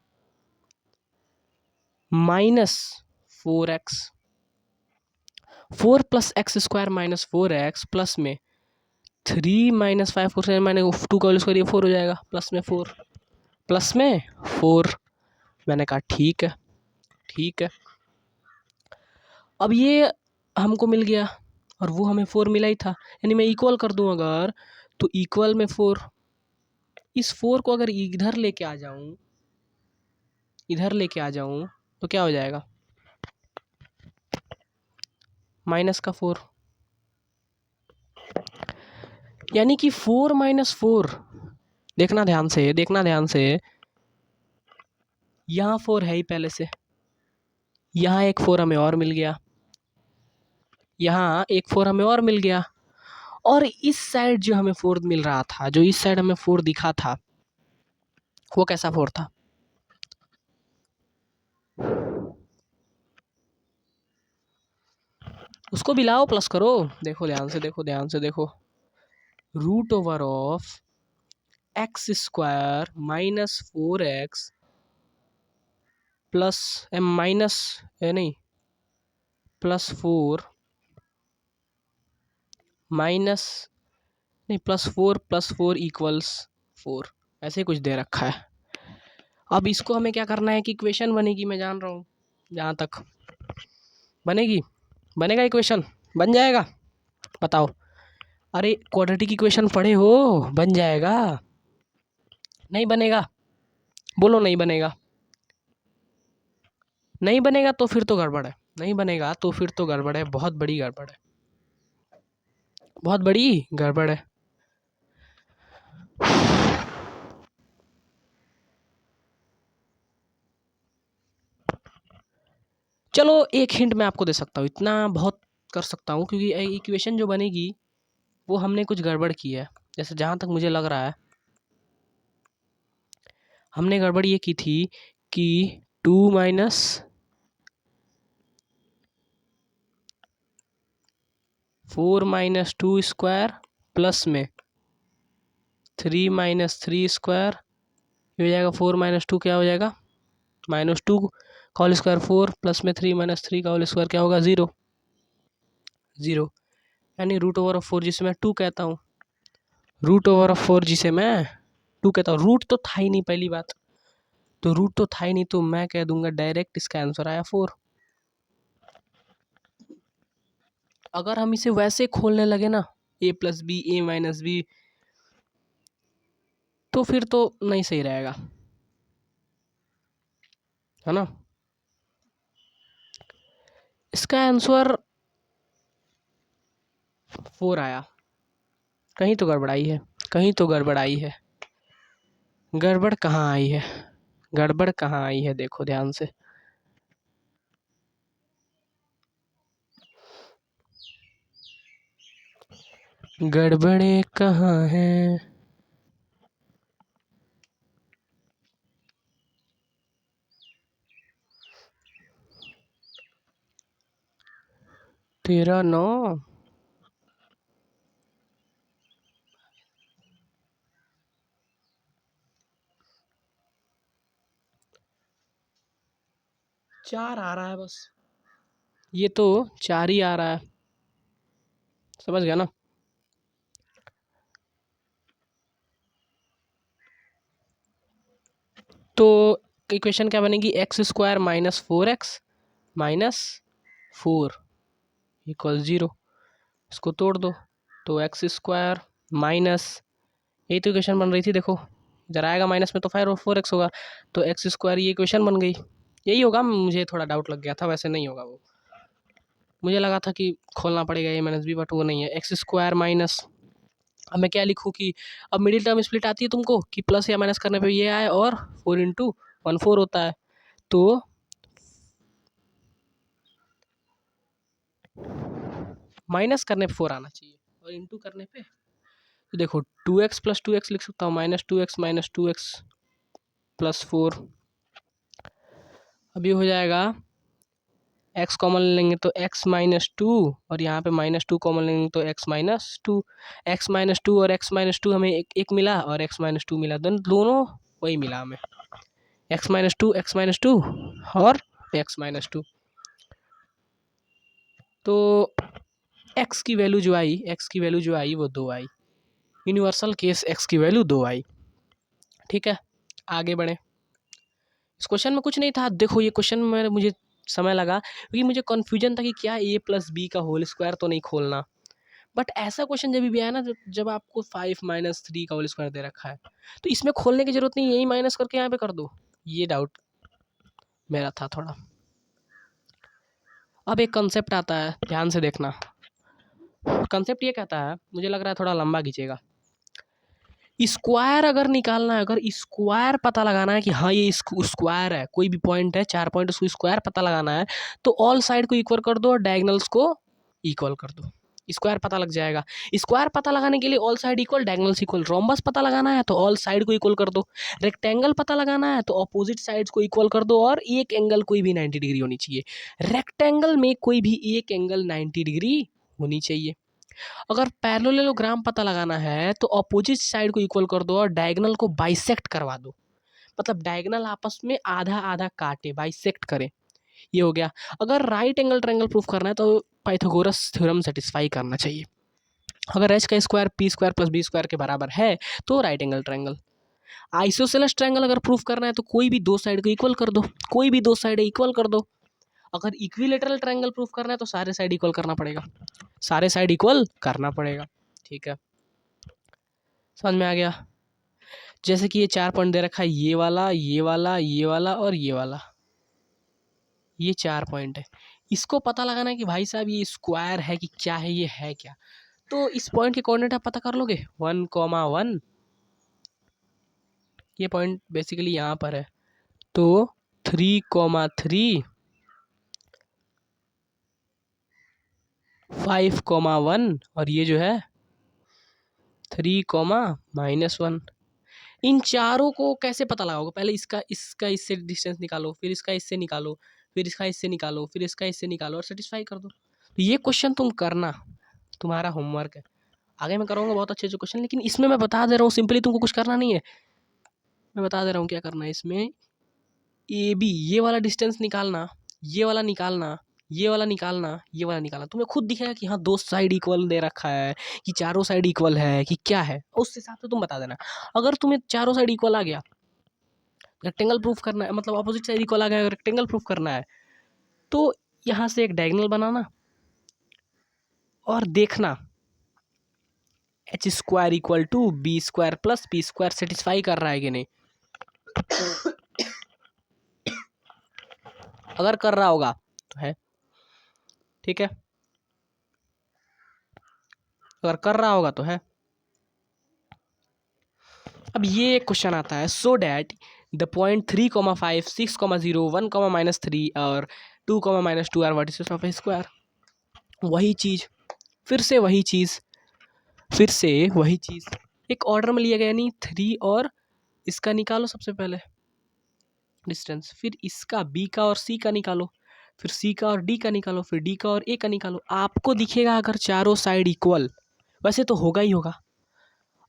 Speaker 1: -4x, 4 + x square -4x plus में 3 - 5 को मैंने 2 का होल स्क्वायर, ये 4 हो जाएगा, प्लस में 4, प्लस में 4। मैंने कहा ठीक है, ठीक है। अब ये हमको मिल गया और वो हमें 4 मिला ही था, यानी मैं इक्वल कर दूं अगर, तो इक्वल में 4, इस 4 को अगर इधर लेके आ जाऊं, इधर लेके आ जाऊं तो क्या हो जाएगा, माइनस का 4, यानी कि 4 - 4, देखना ध्यान से, देखना ध्यान से, यहाँ 4 है ही पहले से, यहाँ एक 4 हमें और मिल गया, यहाँ एक 4 हमें और मिल गया, और इस साइड जो हमें 4 मिल रहा था, जो इस साइड हमें 4 दिखा था, वो कैसा 4 था, उसको भी लाओ प्लस करो। देखो ध्यान से, देखो ध्यान से, देखो root over of X square -4x plus minus नहीं +4 माइनस नहीं, प्लस फोर इक्वल्स 4, ऐसे कुछ दे रखा है। अब इसको हमें क्या करना है कि इक्वेशन बनेगी, मैं जान रहा हूँ जहाँ तक बनेगी, बनेगा इक्वेशन, बन जाएगा, बताओ। अरे क्वाड्रेटिक इक्वेशन पढ़े हो, बन जाएगा। नहीं बनेगा, बोलो नहीं बनेगा। नहीं बनेगा तो फिर तो गड़बड़ है, नहीं बनेगा तो फिर तो गड़बड़ है, बहुत बड़ी गड़बड़ है, बहुत बड़ी गड़बड़ है। चलो एक हिंट मैं आपको दे सकता हूँ, इतना बहुत कर सकता हूँ, क्योंकि इक्वेशन जो बनेगी वो हमने कुछ गड़बड़ की है, जैसे जहाँ तक मुझे लग रहा है हमने गड़बड़ ये की थी कि 2 माइनस 4 माइनस 2 स्क्वायर प्लस में 3 माइनस 3 स्क्वायर, ये हो जाएगा 4 माइनस 2 क्या हो जाएगा -2 का होल स्क्वायर 4 प्लस में 3 माइनस 3 का होल स्क्वायर क्या होगा 0, यानी √4 जिसे मैं 2 कहता हूँ, √4 जिसे मैं 2 कहता हूँ। रूट तो था ही नहीं पहली बात, तो रूट तो था ही नहीं, तो मैं कह दूंगा डायरेक्ट इसका आंसर आया 4। अगर हम इसे वैसे खोलने लगे ना, a plus B a minus B, तो फिर तो नहीं सही रहेगा, है ना। इसका आंसर 4 आया, कहीं तो गड़बड़ाई है, कहीं तो गड़बड़ाई है। गड़बड़ कहाँ आई है, गड़बड़ कहाँ आई है, देखो ध्यान से। गड़बड़े कहाँ हैं, तेरा 9, चार आ रहा है बस, ये तो 4 ही आ रहा है, समझ गया ना। तो इक्वेशन क्या बनेगी, x square minus 4x minus 4 equal 0, इसको तोड़ दो तो एक्स स्क्वायर माइनस, यही तो इक्वेशन बन रही थी, देखो इधर आएगा माइनस में तो 4x होगा, तो एक्स स्क्वायर ये इक्वेशन बन गई, यही होगा। मुझे थोड़ा डाउट लग गया था, वैसे नहीं होगा वो, मुझे लगा था कि खोलना पड़ेगा a माइनस बी, बट वो नहीं है। एक्स स्क्वायर माइनस, अब मैं क्या लिखूँ कि अब मिडिल टर्म स्प्लिट आती है तुमको कि प्लस या माइनस करने पे ये आए, और 4 × 1 4 होता है, तो माइनस करने पे 4 आना चाहिए और इंटू करने पे, तो देखो 2x + 2x लिख सकता हूँ, -2x - 2x + 4, अभी हो जाएगा x कॉमन लेंगे तो x -2, और यहाँ पे -2 कॉमन लेंगे तो x -2, x -2 और x -2 हमें एक मिला, और x -2 मिला, दोनों वही मिला हमें, x -2 और x -2, तो x की वैल्यू जो आई वो 2 आई, यूनिवर्सल केस x की वैल्यू 2 आई। ठीक है, आगे बढ़े। इस क्वेश्चन में कुछ नहीं था, देखो ये क्वेश्चन में मुझे समय लगा क्योंकि मुझे कन्फ्यूजन था कि क्या a + b का होल स्क्वायर तो नहीं खोलना, बट ऐसा क्वेश्चन जब भी आया ना, जब आपको 5 - 3 का होल स्क्वायर दे रखा है, तो इसमें खोलने की जरूरत नहीं, यही माइनस करके यहाँ पे कर दो, ये डाउट मेरा था थोड़ा। अब एक कंसेप्ट आता है, ध्यान से देखना, कंसेप्ट ये कहता है, मुझे लग रहा है थोड़ा लंबा खींचेगा, स्क्वायर अगर निकालना है, अगर स्क्वायर पता लगाना है कि हाँ ये स्क्वायर है, कोई भी पॉइंट है 4 पॉइंट, उसको स्क्वायर पता लगाना है, तो ऑल साइड को इक्वल कर दो और डायगनल्स को इक्वल कर दो, स्क्वायर पता लग जाएगा। स्क्वायर पता लगाने के लिए all side equal diagonals equal, rhombus पता लगाना है तो ऑल साइड को इक्वल कर दो, रेक्टेंगल पता लगाना है तो अपोजिट साइड्स को इक्वल कर दो, और एक एंगल कोई भी 90 डिग्री होनी चाहिए, रेक्टेंगल में कोई भी एक एंगल 90 डिग्री होनी चाहिए। अगर पैरेललोग्राम पता लगाना है तो अपोजिट साइड को इक्वल कर दो और डायगोनल को बाइसेक्ट करवा दो, मतलब डायगोनल आपस में आधा आधा काटे, बाइसेक्ट करें, ये हो गया। अगर राइट एंगल ट्रायंगल प्रूफ करना है तो पाइथागोरस थ्योरम सेटिस्फाई करना चाहिए। अगर एच का square P square plus B square के बराबर है तो right angle triangle. Isosceles triangle अगर प्रूफ करना है तो कोई भी दो साइड को इक्वल कर दो, कोई भी दो साइड इक्वल कर दो। अगर इक्विलेटरल ट्रायंगल प्रूफ करना है तो सारे साइड इक्वल करना पड़ेगा, सारे साइड इक्वल करना पड़ेगा। ठीक है, समझ में आ गया। जैसे कि ये 4 पॉइंट दे रखा है, ये वाला, ये वाला, ये वाला और ये वाला, ये 4 पॉइंट है। इसको पता लगाना है कि भाई साहब ये स्क्वायर है कि क्या है, ये है क्या। तो इस पॉइंट के कोऑर्डिनेट आप पता कर लोगे, 1,1, ये पॉइंट बेसिकली यहाँ पर है। तो 3,3, 5,1 और ये जो है 3,-1। इन चारों को कैसे पता लगाओगे? पहले इसका इससे डिस्टेंस निकालो, फिर इसका इससे निकालो, फिर इसका इससे निकालो, फिर इसका इससे निकालो और सेटिस्फाई कर दो। तो ये क्वेश्चन तुम करना, तुम्हारा होमवर्क है। आगे मैं करूँगा बहुत अच्छे अच्छे क्वेश्चन, लेकिन इसमें मैं बता दे रहा हूँ सिंपली तुमको कुछ करना नहीं है। मैं बता दे रहा हूँ क्या करना है इसमें। ए बी ये वाला डिस्टेंस निकालना, ये वाला निकालना, ये वाला निकालना, ये वाला निकालना। तुम्हें खुद दिखेगा कि हाँ दो साइड इक्वल दे रखा है, कि चारों साइड इक्वल है, कि क्या है, उस हिसाब से तुम बता देना। अगर तुम्हें चारों साइड इक्वल आ गया, रेक्टेंगल प्रूफ करना है, मतलब अपोजिट साइड इक्वल आ गया, रेक्टेंगल प्रूफ करना है, तो यहाँ से एक डायगोनल बनाना और देखना H square equal to B square plus P square satisfy कर रहा है कि नहीं। अगर कर रहा होगा तो है, ठीक है, अगर कर रहा होगा तो है। अब ये एक क्वेश्चन आता है, सो डैट द पॉइंट 3,5, 6,0, 1,-3 और 2,-2 are vertices of a square. वही चीज़, फिर से वही चीज़, फिर से वही चीज़, एक ऑर्डर में लिया गया नहीं। 3 और इसका निकालो सबसे पहले डिस्टेंस, फिर इसका बी का और सी का निकालो, फिर सी का और डी का निकालो, फिर डी का और ए का निकालो। आपको दिखेगा अगर चारों साइड इक्वल, वैसे तो होगा ही होगा,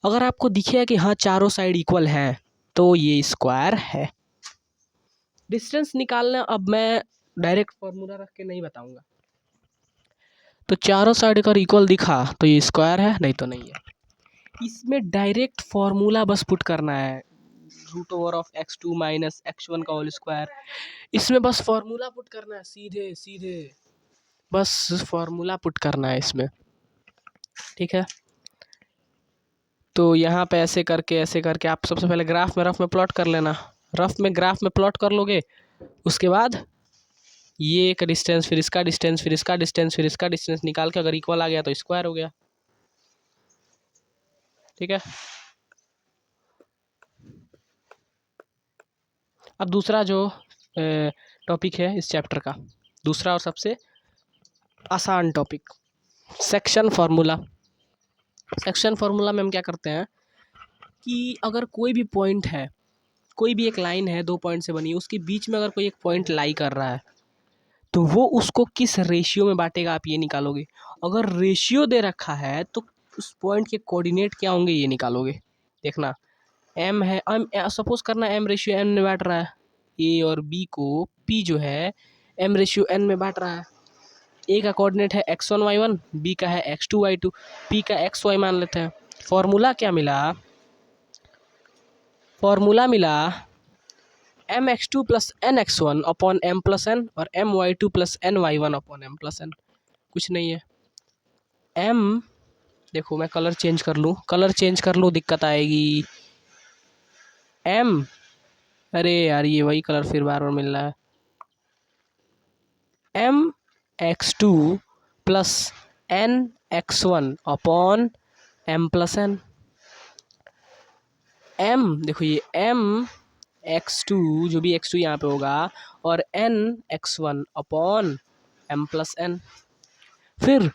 Speaker 1: अगर आपको दिखेगा कि हाँ चारों साइड इक्वल है तो ये स्क्वायर है। डिस्टेंस निकालना अब मैं डायरेक्ट फॉर्मूला रख के नहीं बताऊंगा। तो चारों साइड अगर इक्वल दिखा तो ये स्क्वायर है, नहीं तो नहीं है। इसमें डायरेक्ट फॉर्मूला बस पुट करना है, √(x2 - x1) का होल स्क्वायर। इसमें बस फॉर्मूला पुट करना है, सीधे सीधे बस फॉर्मूला पुट करना है इसमें, ठीक है। तो यहाँ पे ऐसे करके आप सबसे पहले ग्राफ में रफ में प्लॉट कर लेना। ग्राफ में प्लॉट कर लोगे, उसके बाद ये एक डिस्टेंस, फिर इसका डिस्टेंस, फिर इसका डिस्टेंस, फिर इसका डिस्टेंस निकाल के अगर इक्वल आ गया तो स्क्वायर हो गया, ठीक है। अब दूसरा जो टॉपिक है इस चैप्टर का, दूसरा और सबसे आसान topic, section formula. Section formula में हम क्या करते हैं कि अगर कोई भी पॉइंट है, कोई भी एक लाइन है 2 पॉइंट से बनी, उसके बीच में अगर कोई एक पॉइंट लाई कर रहा है तो वो उसको किस रेशियो में बांटेगा, आप ये निकालोगे। अगर रेशियो दे रखा है तो उस पॉइंट के कोऑर्डिनेट क्या होंगे ये निकालोगे। देखना m है, सपोज करना m/n में बांट रहा है, a और b को p जो है m/n में बांट रहा है। a का कोऑर्डिनेट है x1 y1, b का है x2 y2, p का xy मान लेते हैं। फॉर्मूला क्या मिला, फॉर्मूला मिला mx2 + nx1 upon m + n और my2 + ny1 upon m + n। कुछ नहीं है m, देखो मैं कलर चेंज कर लूँ दिक्कत आएगी। m, अरे यार ये वही कलर फिर बार बार मिल रहा है। mx2 + nx1 upon m + n। m देखो ये m x2 जो भी x2 यहाँ पे होगा और n x1 upon m + n, फिर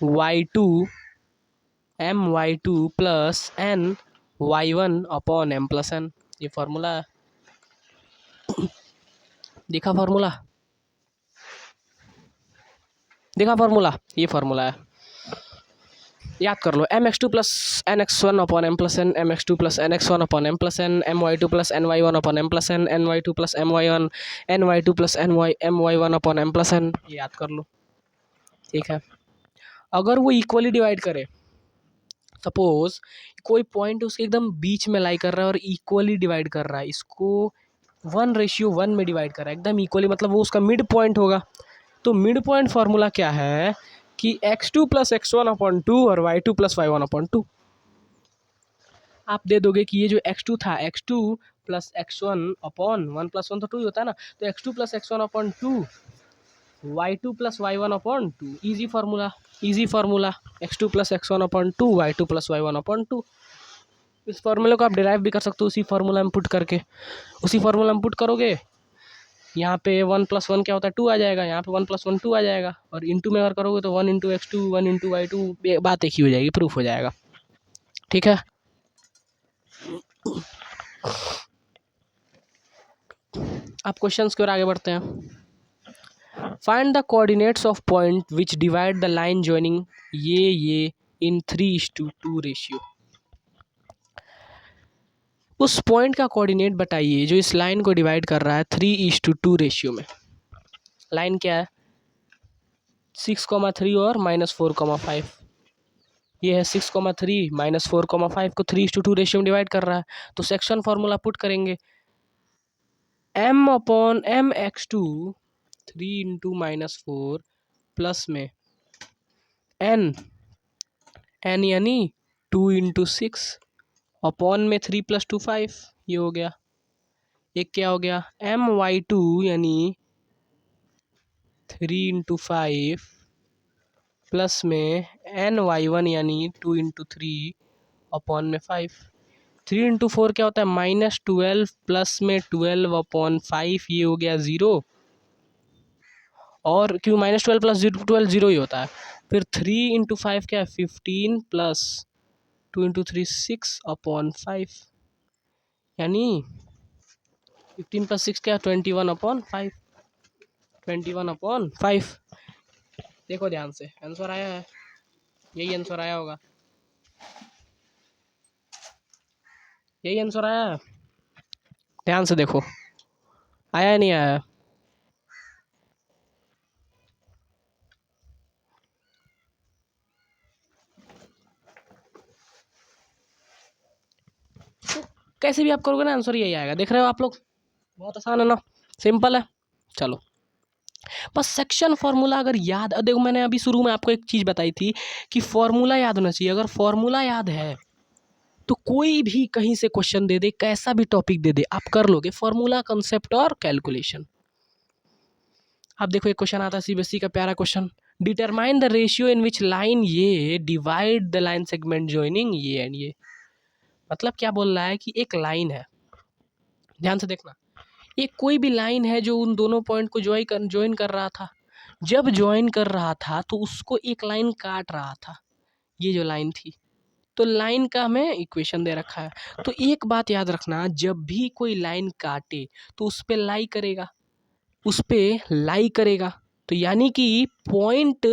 Speaker 1: my2 + n y1 upon m + n। ये फार्मूला है, देखा फार्मूला, देखा फार्मूला, ये फार्मूला है, याद कर लो। mx2 + nx1 upon m + n, mx2 + nx1 upon m + n, my2 + ny1 upon m + n, ny2 + my1, ny2 + my1 upon m + n। ये याद कर लो, ठीक है। अगर वो इक्वली डिवाइड करे, सपोज कोई पॉइंट उसके एकदम बीच में लाई कर रहा है और इक्वली डिवाइड कर रहा है, इसको 1:1 में डिवाइड कर रहा है एकदम इक्वली, मतलब वो उसका मिड पॉइंट होगा। तो मिड पॉइंट फार्मूला क्या है कि x2 + x1/2 और y2 + y1/2। आप दे दोगे कि ये जो x2 था, x2 + x1/1 + 1 तो 2 ही होता है ना, तो x2 + x1/2 y2 + y1/2, easy formula, easy formula, x2 + x1/2 y2 + y1/2। इस फार्मूले को आप डिराइव भी कर सकते हो उसी फार्मूला में पुट करके। उसी फार्मूला में पुट करोगे, यहाँ पे 1 + 1 क्या होता है 2 आ जाएगा, यहाँ पे 1 + 1 2 आ जाएगा, और इंटू में अगर करोगे तो 1 × x2 1 × y2, बात एक ही हो जाएगी, प्रूफ हो जाएगा। ठीक है, आप क्वेश्चंस की ओर आगे बढ़ते हैं। Find the coordinates of point which divide the line joining ये इन 3:2 रेशियो। उस पॉइंट का कोऑर्डिनेट बताइए जो इस लाइन को डिवाइड कर रहा है 3:2 रेशियो में। लाइन क्या है 6,3 और -4,5। ये है 6,3 -4,5 को 3:2 रेशियो में डिवाइड कर रहा है। तो सेक्शन फार्मूला पुट करेंगे, m/mx2 3 × -4 प्लस में n यानी 2 × 6 अपॉन में 3 + 2 5, ये हो गया। एक क्या हो गया my2 यानी 3 × 5 प्लस में ny1 यानी 2 × 3 अपॉन में 5। 3 × 4 क्या होता है -12 प्लस में 12/5, ये हो गया 0। और क्यों -12 + 12 0 ही होता है। फिर 3 × 5 क्या है 15 प्लस 2 × 3 6/5, यानी 15 + 6 क्या 21/5, 21/5। देखो ध्यान से, आंसर आया है, यही आंसर आया होगा, यही आंसर आया है। ध्यान से देखो, आया नहीं आया। तो कैसे भी आप करोगे ना आंसर यही आएगा, देख रहे हो आप लोग, बहुत आसान है ना, सिंपल है। चलो, बस सेक्शन फार्मूला अगर याद, देखो मैंने अभी शुरू में आपको एक चीज़ बताई थी कि फार्मूला याद होना चाहिए। अगर फार्मूला याद है तो कोई भी कहीं से क्वेश्चन दे दे, कैसा भी टॉपिक दे दे, आप कर लोगे। फार्मूला, कंसेप्ट और कैलकुलेशन। अब देखो एक क्वेश्चन आता है सीबीएसई का प्यारा question, determine the ratio in which line ये divide the line segment joining ये एंड ये। मतलब क्या बोल रहा है कि एक लाइन है, ध्यान से देखना, एक कोई भी लाइन है जो उन दोनों पॉइंट को ज्वाइन कर रहा था। जब ज्वाइन कर रहा था तो उसको एक लाइन काट रहा था, ये जो लाइन थी। तो लाइन का हमें इक्वेशन दे रखा है। तो एक बात याद रखना, जब भी कोई लाइन काटे तो उस पे लाई करेगा, उस पे लाई करेगा। तो यानी कि पॉइंट,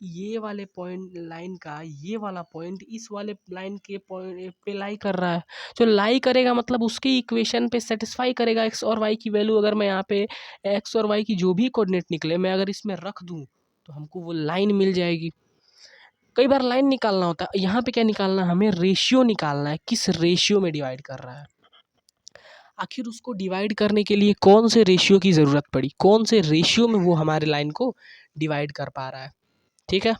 Speaker 1: ये वाले पॉइंट लाइन का ये वाला पॉइंट इस वाले लाइन के पॉइंट पे लाई कर रहा है। जो लाई करेगा मतलब उसके इक्वेशन पे सेटिस्फाई करेगा। एक्स और वाई की वैल्यू, अगर मैं यहाँ पे एक्स और वाई की जो भी कोऑर्डिनेट निकले, मैं अगर इसमें रख दूँ तो हमको वो लाइन मिल जाएगी। कई बार लाइन निकालना होता है, यहाँ पे क्या निकालना है, हमें रेशियो निकालना है, किस रेशियो में डिवाइड कर रहा है। आखिर उसको डिवाइड करने के लिए कौन से रेशियो की ज़रूरत पड़ी, कौन से रेशियो में वो हमारे लाइन को डिवाइड कर पा रहा है। ठीक है,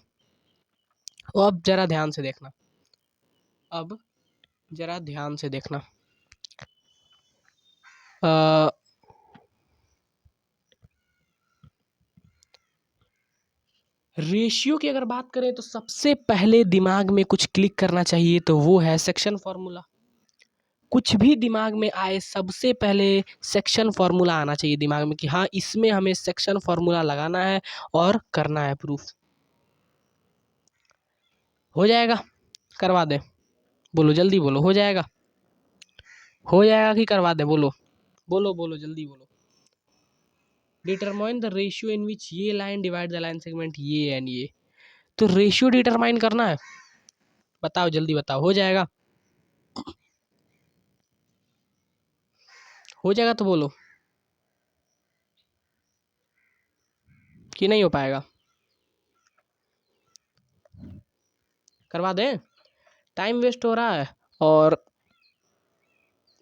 Speaker 1: तो अब ज़रा ध्यान से देखना, अब ज़रा ध्यान से देखना। रेशियो की अगर बात करें तो सबसे पहले दिमाग में कुछ क्लिक करना चाहिए, तो वो है सेक्शन फार्मूला। कुछ भी दिमाग में आए सबसे पहले सेक्शन फार्मूला आना चाहिए दिमाग में कि हाँ इसमें हमें सेक्शन फार्मूला लगाना है और करना है प्रूफ। हो जाएगा, करवा दे, बोलो जल्दी बोलो, हो जाएगा, हो जाएगा कि करवा दे, बोलो बोलो बोलो जल्दी बोलो। डिटरमाइन द रेशियो इन विच ये line divide the line segment ये एंड ये। तो रेशियो डिटरमाइन करना है, बताओ जल्दी बताओ, हो जाएगा, हो जाएगा तो बोलो कि नहीं हो पाएगा। करवा दें? टाइम वेस्ट हो रहा है और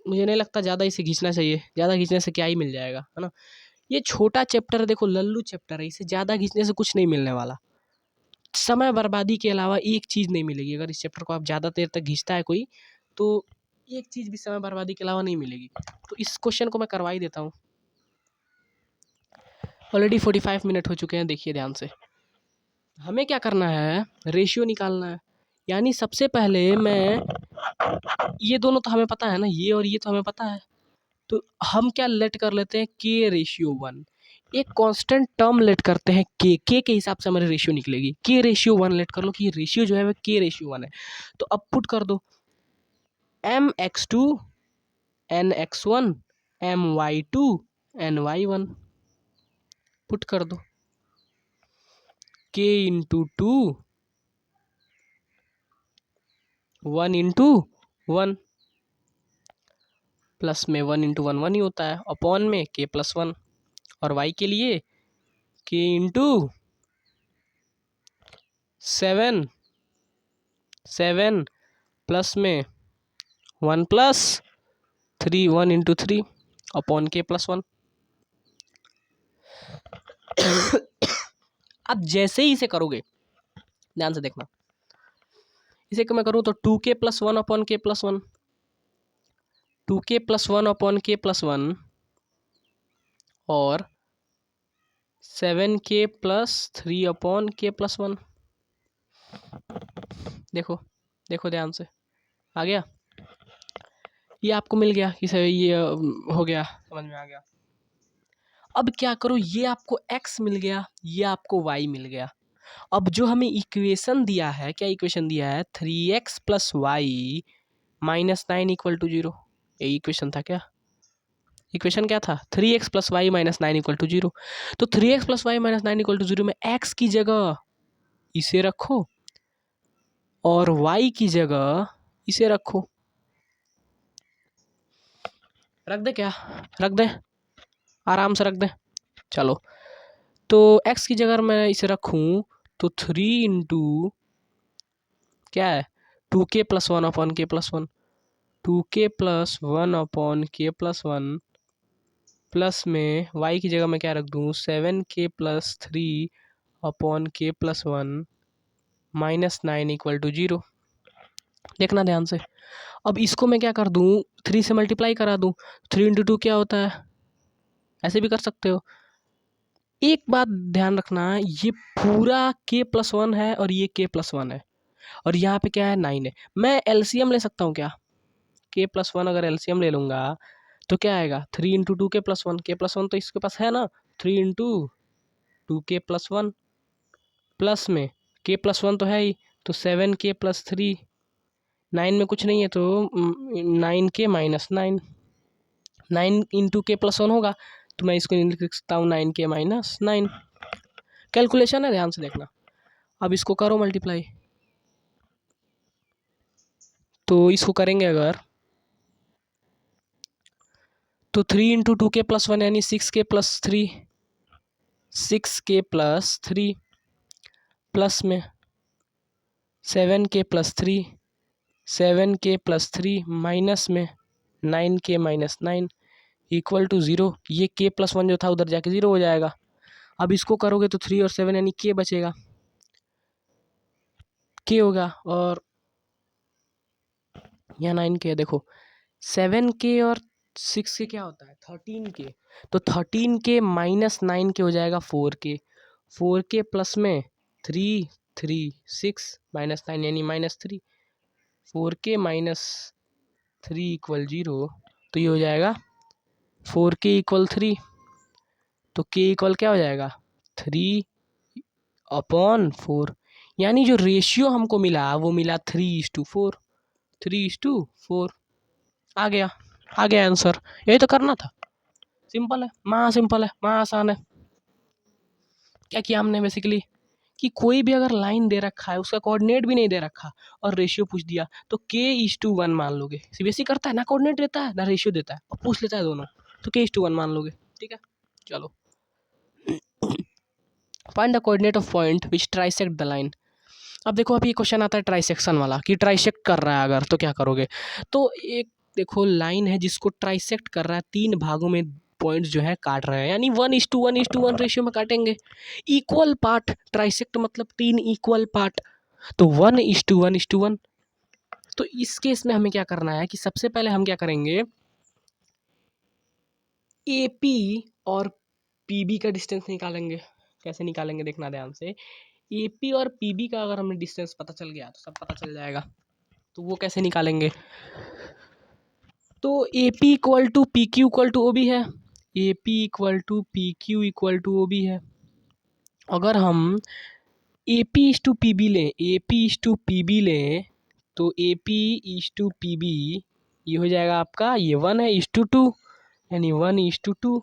Speaker 1: मुझे नहीं लगता ज़्यादा इसे खींचना चाहिए, ज़्यादा खींचने से क्या ही मिल जाएगा, है ना। ये छोटा चैप्टर देखो, लल्लू चैप्टर है, इसे ज़्यादा खींचने से कुछ नहीं मिलने वाला। समय बर्बादी के अलावा एक चीज़ नहीं मिलेगी। अगर इस चैप्टर को आप ज़्यादा देर तक खींचता है कोई, तो एक चीज़ भी समय बर्बादी के अलावा नहीं मिलेगी। तो इस क्वेश्चन को मैं करवा ही देता हूँ। ऑलरेडी 45 मिनट हो चुके हैं, देखिए ध्यान से। हमें क्या करना है, रेशियो निकालना है। यानी सबसे पहले मैं, ये दोनों तो हमें पता है ना, ये और ये तो हमें पता है, तो हम क्या लेट कर लेते हैं, के रेशियो 1। एक कांस्टेंट टर्म लेट करते हैं, के के हिसाब से हमारी रेशियो निकलेगी। के रेशियो 1 लेट कर लो कि ये रेशियो जो है वह के रेशियो 1 है। तो अब पुट कर दो mx2 nx1 my2 ny1, put कर दो k इंटू 2 1 इंटू 1, प्लस में 1 इंटू 1 1 ही होता है, अपॉन में k प्लस 1, और y के लिए k इंटू 7 प्लस में 1 plus 3 1 into 3 upon k plus 1। अब जैसे ही इसे करोगे, ध्यान से देखना, इसे मैं करूँ तो 2k plus 1 upon k plus 1, 2k plus 1 upon k plus 1, और 7k plus 3 upon k plus 1। देखो देखो ध्यान से, आ गया? ये आपको मिल गया, इसे ये हो गया, समझ में आ गया। अब क्या करो, ये आपको x मिल गया, ये आपको y मिल गया। अब जो हमें इक्वेशन दिया है, क्या इक्वेशन दिया है, 3x plus Y minus 9 equal to 0। यही इक्वेशन था क्या? इक्वेशन क्या था, 3x plus Y minus 9 equal to 0। तो 3x plus Y minus 9 equal to 0 में x की जगह इसे रखो और y की जगह इसे रखो। रख दे क्या? रख दे, आराम से रख दे। चलो, तो x की जगह मैं इसे रखूं तो 3 इंटू क्या है, 2k plus 1 upon k plus 1, 2k plus 1 upon k plus 1, plus में y की जगह मैं क्या रख दूँ, 7k plus 3 upon k plus 1 minus 9 equal to 0। देखना ध्यान से, अब इसको मैं क्या कर दूँ, 3 से मल्टीप्लाई करा दूँ। 3 इंटू 2 क्या होता है, ऐसे भी कर सकते हो। एक बात ध्यान रखना, ये पूरा k प्लस 1 है और ये k प्लस 1 है, और यहाँ पे क्या है, 9 है। मैं एलसीएम ले सकता हूँ क्या, k प्लस 1 अगर एलसीएम ले लूँगा तो क्या आएगा, 3 into 2 k plus 1, k plus 1 तो इसके पास है ना, 3 इंटू 2k प्लस 1, प्लस में k प्लस 1 तो है ही, तो 7k प्लस 3, 9 में कुछ नहीं है तो 9k minus 9, 9 into k plus 1 होगा, तो मैं इसको लिख सकता हूँ 9k माइनस 9। कैलकुलेशन है, ध्यान से देखना। अब इसको करो मल्टीप्लाई, तो इसको करेंगे अगर तो 3 इंटू 2k प्लस 1 यानी 6k plus 3, 6k plus 3, plus में 7k plus 3, 7k plus 3 minus में 9k माइनस 9 इक्वल टू 0। ये k प्लस 1 जो था उधर जाके 0 हो जाएगा। अब इसको करोगे तो 3 और 7 यानी k बचेगा, k होगा, और यहाँ 9k। देखो 7k और 6k क्या होता है, 13k, तो 13k माइनस 9k हो जाएगा 4k, 4k प्लस में 3 3 6 माइनस 9 यानी माइनस 3, 4k माइनस 3 इक्वल 0, तो ये हो जाएगा 4k इक्वल 3, तो k इक्वल क्या हो जाएगा, 3 अपॉन 4, यानी जो रेशियो हमको मिला वो मिला 3:4, 3:4। आ गया, आ गया आंसर। यही तो करना था, सिंपल है, महा सिंपल है, महा आसान है। क्या किया हमने बेसिकली कि कोई भी अगर लाइन दे रखा है, उसका कोऑर्डिनेट भी नहीं दे रखा और रेशियो पूछ दिया, तो k:1 मान लोगे। सीबीएसई करता है ना, कोऑर्डिनेट देता है ना रेशियो देता है, और पूछ लेता है दोनों, तो k:1 मान लोगे। ठीक है, चलो। Find the coordinate of point which trisect the line. अब देखो अभी क्वेश्चन आता है ट्राइसेक्शन वाला कि ट्राइसेक्ट कर रहा है अगर तो क्या करोगे। तो एक देखो लाइन है जिसको ट्राइसेक्ट कर रहा है, 3 भागों में पॉइंट्स जो है काट रहे हैं, यानी 1:1:1 रेशियो में काटेंगे। इक्वल पार्ट, ट्राइसेक्ट मतलब 3 इक्वल पार्ट, तो 1:1:1। तो इस केस में हमें क्या करना है कि सबसे पहले हम क्या करेंगे, AP और PB का डिस्टेंस निकालेंगे। कैसे निकालेंगे देखना ध्यान से। AP और PB का अगर हमें डिस्टेंस पता चल गया तो सब पता चल जाएगा। तो वो कैसे निकालेंगे, तो AP equal to PQ equal to OB है, AP equal to PQ equal to OB है। अगर हम AP इज टू PB लें, AP इज टू PB लें, तो AP इज टू PB ये हो जाएगा आपका, ये 1:2, यानी 1:2।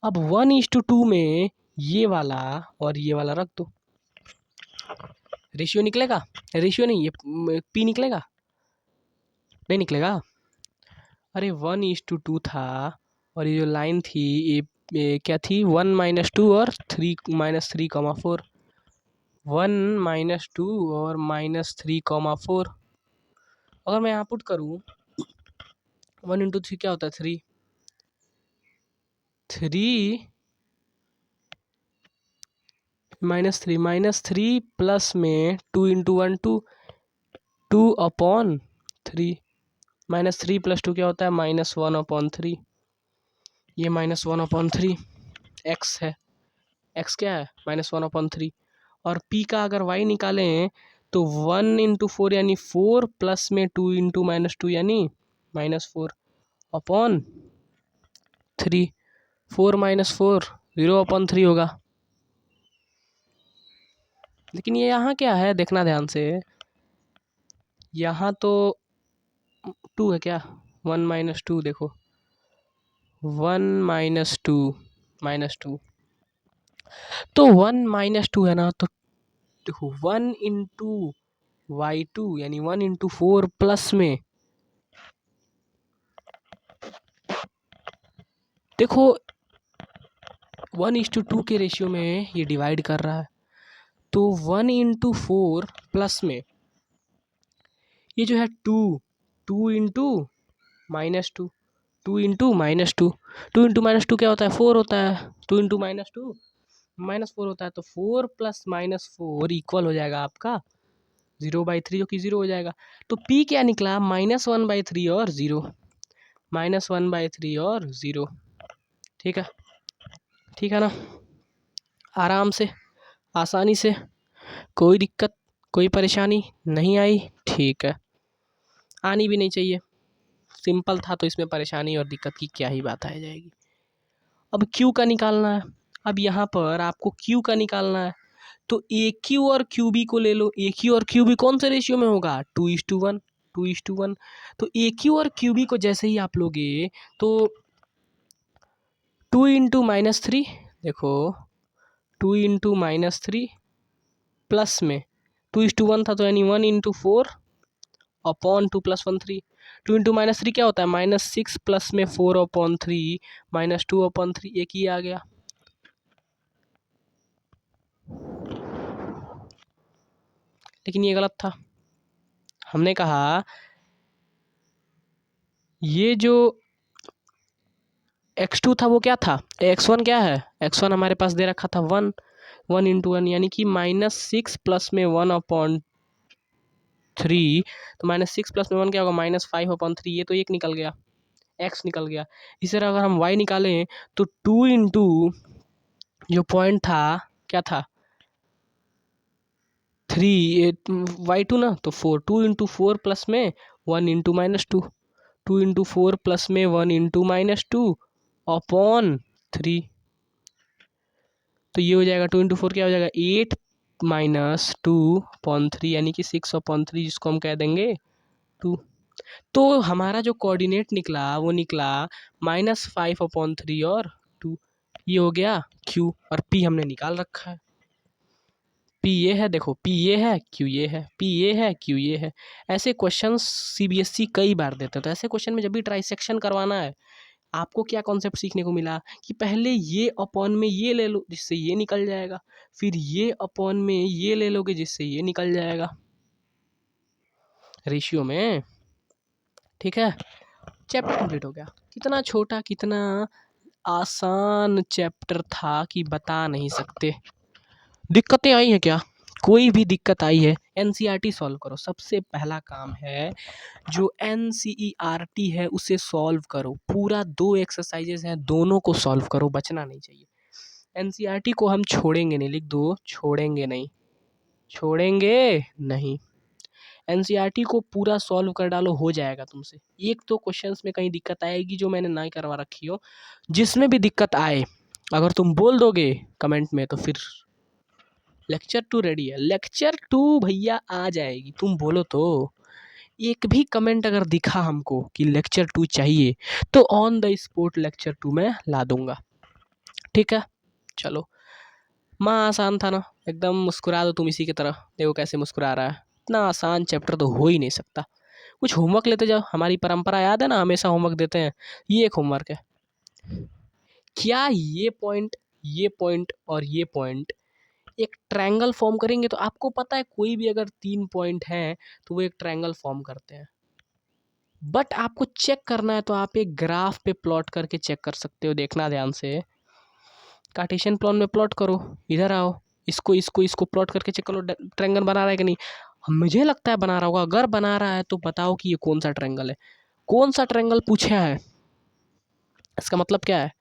Speaker 1: अब 1:2 में ये वाला और ये वाला रख दो, रेशियो निकलेगा, रेशियो नहीं ये P निकलेगा, नहीं निकलेगा। अरे 1:2 था और ये जो लाइन थी ये क्या थी, 1-2 और 3-3,4, 1-2 और -3,4। अगर मैं यहाँ पुट करूँ 1 × 3 क्या होता है, 3 -3 प्लस में 2 × 1 2, 2/3, -3 + 2 क्या होता है, -1/3। ये -1/3 x है, x क्या है -1/3। और p का अगर y निकालें तो 1 × 4 यानी 4 प्लस में 2 × -2 यानी -4/3, 4 - 4 0/3 होगा। लेकिन ये यहाँ क्या है देखना ध्यान से, यहाँ तो 2 है क्या, 1 - 2 देखो, 1 - 2 -2, तो 1 - 2 है ना, तो देखो 1 × y2 यानी 1 × 4 प्लस में देखो 1:2 के रेशियो में ये डिवाइड कर रहा है, तो 1 × 4 प्लस में ये जो है 2, 2 × -2, 2 × -2, 2 × -2 क्या होता है, 4 होता है, 2 × -2 -4 होता है, तो 4 + -4 इक्वल हो जाएगा आपका 0/3, जो कि 0 हो जाएगा। तो P क्या निकला, -1/3 और 0, -1/3 और 0। ठीक है, ठीक है ना, आराम से, आसानी से, कोई दिक्कत कोई परेशानी नहीं आई। ठीक है, आनी भी नहीं चाहिए, सिंपल था तो इसमें परेशानी और दिक्कत की क्या ही बात आ जाएगी। अब Q का निकालना है। अब यहाँ पर आपको Q का निकालना है, तो AQ और QB को ले लो। AQ और QB कौन से रेशियो में होगा, 2:1, 2:1। तो AQ और QB को जैसे ही आप लोगे तो 2 × -3 देखो, 2 × -3 प्लस में 2:1 था, तो यानी 1 × 4/2 + 1 3, 2 × -3 क्या होता है, -6 प्लस में 4/3 -2/3, एक ही आ गया। लेकिन ये गलत था, हमने कहा ये जो x2 था वो क्या था, x1 क्या है, x1 हमारे पास दे रखा था 1, 1 × 1 यानी कि -6 प्लस में 1/3, तो -6 प्लस में 1 क्या होगा, -5/3, ये तो एक निकल गया, x निकल गया। इसी तरह अगर हम y निकालें तो 2 × जो पॉइंट था क्या था, 3 y2 ना, तो 4, 2 × 4 प्लस में 1 × -2, 2 × 4 प्लस में 1 × -2/3, तो ये हो जाएगा 2 × 4 क्या हो जाएगा, 8 - 2/3 यानी कि 6/3, जिसको हम कह देंगे 2। तो हमारा जो कोऑर्डिनेट निकला वो निकला -5/3 और 2, ये हो गया Q, और P हमने निकाल रखा है। P ये है, देखो P ये है, Q ये है, P ये है, Q ये है। ऐसे क्वेश्चन CBSE कई बार देते हैं, तो ऐसे क्वेश्चन में जब भी ट्राइसेक्शन करवाना है आपको क्या कॉन्सेप्ट सीखने को मिला कि पहले ये अपॉन में ये ले लो जिससे ये निकल जाएगा, फिर ये अपॉन में ये ले लोगे जिससे ये निकल जाएगा रेशियो में। ठीक है, चैप्टर कंप्लीट हो गया। कितना छोटा कितना आसान चैप्टर था कि बता नहीं सकते। दिक्कतें आई हैं क्या? कोई भी दिक्कत आई है एनसीईआरटी सॉल्व करो। सबसे पहला काम है जो एनसीईआरटी है उसे सॉल्व करो। पूरा 2 एक्सरसाइजेस हैं, दोनों को सॉल्व करो, बचना नहीं चाहिए। एनसीईआरटी को हम छोड़ेंगे नहीं, लिख दो, छोड़ेंगे नहीं, छोड़ेंगे नहीं। एनसीईआरटी को पूरा सॉल्व कर डालो, हो जाएगा तुमसे। एक तो क्वेश्चंस में कहीं दिक्कत आएगी जो मैंने ना करवा रखी हो, जिसमें भी दिक्कत आए अगर तुम बोल दोगे कमेंट में तो फिर लेक्चर 2 रेडी है। लेक्चर 2 भैया आ जाएगी, तुम बोलो तो। एक भी कमेंट अगर दिखा हमको कि लेक्चर 2 चाहिए तो ऑन द स्पॉट लेक्चर 2 में ला दूंगा। ठीक है, चलो। माँ आसान था ना, एकदम मुस्कुरा दो तुम इसी की तरह। देखो कैसे मुस्कुरा रहा है। इतना आसान चैप्टर तो हो ही नहीं सकता। कुछ होमवर्क लेते जाओ, हमारी परंपरा याद है ना, हमेशा होमवर्क देते हैं। ये एक होमवर्क है। क्या ये पॉइंट और ये पॉइंट एक ट्रायंगल फॉर्म करेंगे? तो आपको पता है कोई भी अगर 3 पॉइंट हैं तो वो एक ट्रायंगल फॉर्म करते हैं। बट आपको चेक करना है तो आप एक ग्राफ पे प्लॉट करके चेक कर सकते हो। देखना ध्यान से, कार्टेशियन प्लॉट में प्लॉट करो, इधर आओ, इसको प्लॉट करके चेक करो ट्रायंगल बना रहा है कि नहीं। मुझे लगता है बना रहा होगा। अगर बना रहा है तो बताओ कि ये कौन सा ट्रायंगल है। कौन सा ट्रायंगल पूछा है, इसका मतलब क्या है।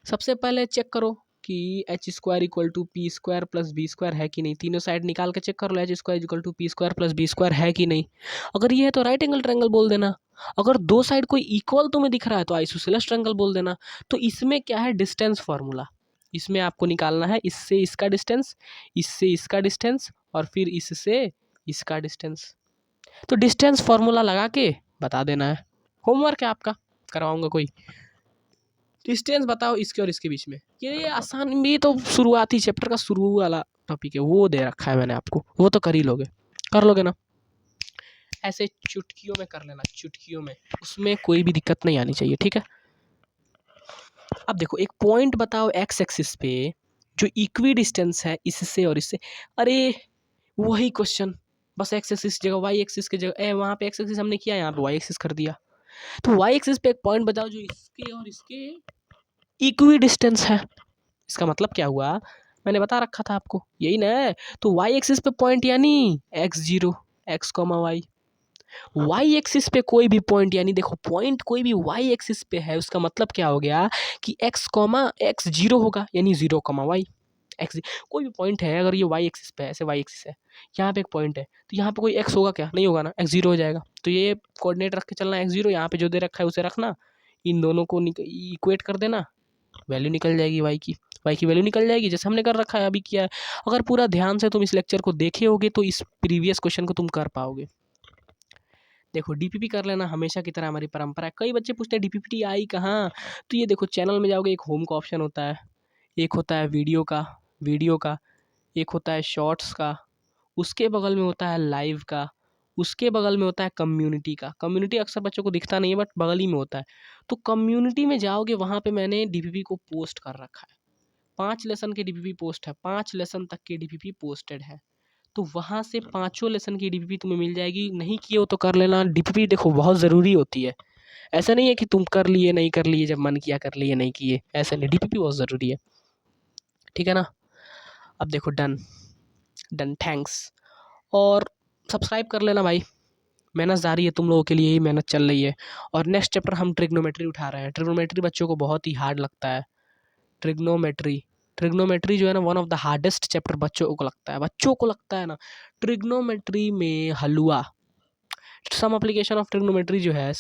Speaker 1: सबसे पहले चेक करो कि H square equal to P square plus B square है कि नहीं। तीनों साइड निकाल के चेक कर लो, H square equal to P square plus B square है कि नहीं। अगर ये है तो राइट एंगल ट्रायंगल बोल देना। अगर दो साइड कोई इक्वल तुम्हें दिख रहा है तो आइसोसेलेस ट्रायंगल बोल देना। तो इसमें क्या है, डिस्टेंस फार्मूला। इसमें आपको निकालना है इससे इसका डिस्टेंस, इससे इसका डिस्टेंस और फिर इससे इसका डिस्टेंस। तो डिस्टेंस फार्मूला लगा के बता देना है। होमवर्क है आपका, करवाऊंगा कोई। डिस्टेंस बताओ इसके और इसके बीच में। ये आसान, ये तो शुरुआती चैप्टर का शुरू वाला टॉपिक है, वो दे रखा है मैंने आपको, वो तो कर ही लोगे, कर लोगे ना। ऐसे चुटकियों में कर लेना, चुटकियों में, उसमें कोई भी दिक्कत नहीं आनी चाहिए। ठीक है, अब देखो एक पॉइंट बताओ एक्स एक्सिस पे जो इक्वी डिस्टेंस है इससे और इससे। अरे वही क्वेश्चन, बस एक्स एक्सिस जगह वाई एक्सिस की जगह वहाँ पे एक्स एक्सिस हमने किया, यहाँ पे वाई एक्सिस कर दिया। तो वाई एक्सिस पे एक पॉइंट बताओ जो इसके और इसके इक्वी डिस्टेंस है। इसका मतलब क्या हुआ, मैंने बता रखा था आपको, यही ना है। तो वाई एक्सिस पे पॉइंट यानी x0 x, y। Y axis पे कोई भी पॉइंट यानी देखो पॉइंट कोई भी वाई एक्सिस पे है, उसका मतलब क्या हो गया कि x, x0 होगा यानी 0, y x। कोई भी पॉइंट है अगर ये वाई एक्सिस पे है, ऐसे वाई एक्सिस है, यहाँ पे एक पॉइंट है तो यहाँ पे कोई x होगा क्या, नहीं होगा ना, x0 हो जाएगा। तो ये कोऑर्डिनेट रख के चलना, x0 यहाँ पे जो दे रखा है उसे रखना, इन दोनों को इक्वेट कर देना, वैल्यू निकल जाएगी वाई की वैल्यू निकल जाएगी, जैसे हमने कर रखा है, अभी किया है। अगर पूरा ध्यान से तुम इस लेक्चर को देखे होगे तो इस प्रीवियस क्वेश्चन को तुम कर पाओगे। देखो डीपीपी कर लेना, हमेशा की तरह हमारी परंपरा है। कई बच्चे पूछते हैं डीपीपी आई कहाँ, तो ये देखो चैनल में जाओगे, एक होम का ऑप्शन होता है, एक होता है वीडियो का, एक होता है शॉर्ट्स का, उसके बगल में होता है लाइव का, उसके बगल में होता है कम्युनिटी का। कम्युनिटी अक्सर बच्चों को दिखता नहीं है बट बगल ही में होता है। तो कम्युनिटी में जाओगे, वहाँ पे मैंने डीपीपी को पोस्ट कर रखा है। 5 लेसन के डीपीपी पोस्ट है, 5 लेसन तक के डीपीपी पोस्टेड है। तो वहाँ से 5 लेसन की डीपीपी तुम्हें मिल जाएगी। नहीं किए हो तो कर लेना। डीपीपी देखो बहुत ज़रूरी होती है, ऐसा नहीं है कि तुम कर लिए नहीं कर लिए, जब मन किया कर लिए नहीं किए, ऐसा नहीं। डीपीपी बहुत ज़रूरी है, ठीक है ना। अब देखो डन डन, थैंक्स। और सब्सक्राइब कर लेना भाई, मेहनत जारी है, तुम लोगों के लिए ही मेहनत चल रही है। और नेक्स्ट चैप्टर हम ट्रिग्नोमेट्री उठा रहे हैं। ट्रिग्नोमेट्री बच्चों को बहुत ही हार्ड लगता है। ट्रिग्नोमेट्री जो है ना, one of the hardest chapter बच्चों को लगता है ना। ट्रिग्नोमेट्री में हलवा, सम एप्लीकेशन ऑफ ट्रिग्नोमेट्री जो है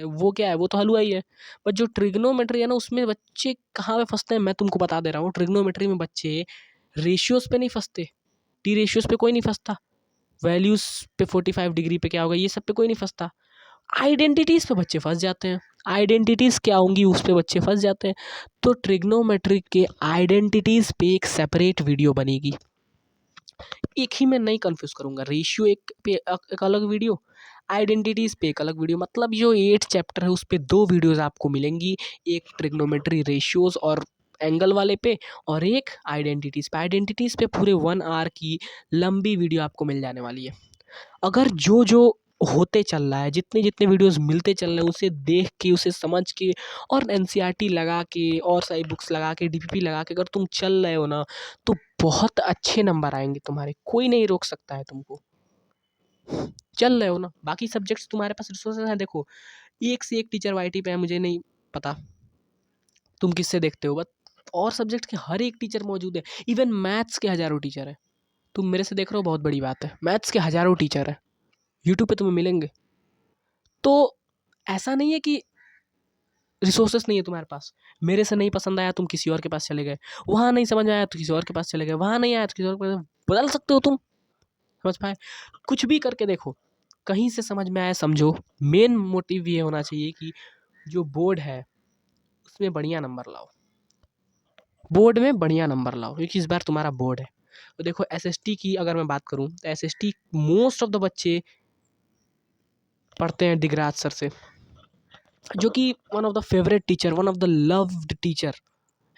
Speaker 1: वो क्या है, वो तो हलवा ही है। बट जो ट्रिग्नोमेट्री है ना, उसमें बच्चे कहाँ पे फंसते हैं मैं तुमको बता दे रहा हूँ। ट्रिग्नोमेट्री में बच्चे रेशियोज पे नहीं फंसते, टी रेशियोज पे कोई नहीं फंसता, वैल्यूज पे 45 डिग्री पे क्या होगा ये सब पे कोई नहीं फंसता। आइडेंटिटीज़ पे बच्चे फंस जाते हैं, आइडेंटिटीज़ क्या होंगी उस पे बच्चे फंस जाते हैं। तो ट्रिग्नोमेट्रिक के आइडेंटिटीज़ पे एक सेपरेट वीडियो बनेगी, एक ही मैं नहीं कन्फ्यूज़ करूँगा। रेशियो एक पे एक अलग वीडियो, आइडेंटिटीज़ पे एक अलग वीडियो, मतलब जो 8 चैप्टर है उस पे 2 वीडियोज़ आपको मिलेंगी, एक ट्रिग्नोमेट्री रेशियोज़ और एंगल वाले पे, और एक आइडेंटिटीज़ पे। आइडेंटिटीज़ पे पूरे 1 आवर की लंबी वीडियो आपको मिल जाने वाली है। अगर जो जो होते चल रहा है, जितने जितने वीडियोस मिलते चल रहे हैं, उसे देख के, उसे समझ के और एनसीईआरटी लगा के और सारी बुक्स लगा के, डीपीपी लगा के अगर तुम चल रहे हो ना, तो बहुत अच्छे नंबर आएंगे तुम्हारे, कोई नहीं रोक सकता है तुमको। चल रहे हो ना, बाकी सब्जेक्ट्स तुम्हारे पास रिसोर्सेज हैं। देखो, एक से एक टीचर वाईटी पे है, मुझे नहीं पता तुम किससे देखते हो, बट और सब्जेक्ट के हर एक टीचर मौजूद है। इवन मैथ्स के हज़ारों टीचर है। तुम मेरे से देख रहे हो, बहुत बड़ी बात है। मैथ्स के हज़ारों टीचर है, यूट्यूब पे तुम्हें मिलेंगे। तो ऐसा नहीं है कि रिसोर्सेस नहीं है तुम्हारे पास। मेरे से नहीं पसंद आया, तुम किसी और के पास चले गए, वहाँ नहीं समझ आया तो किसी और के पास चले गए, वहाँ नहीं आया तो किसी और के पास, बदल सकते हो तुम। समझ पाए? कुछ भी करके देखो, कहीं से समझ में आया समझो। मेन मोटिव ये होना चाहिए कि जो बोर्ड है उसमें बढ़िया नंबर लाओ, बोर्ड में बढ़िया नंबर लाओ, क्योंकि इस बार तुम्हारा बोर्ड है। तो देखो, एसएसटी की अगर मैं बात करूँ तो एसएसटी मोस्ट ऑफ द बच्चे पढ़ते हैं दिगराज सर से, जो कि one of the favourite teacher, one of the loved teacher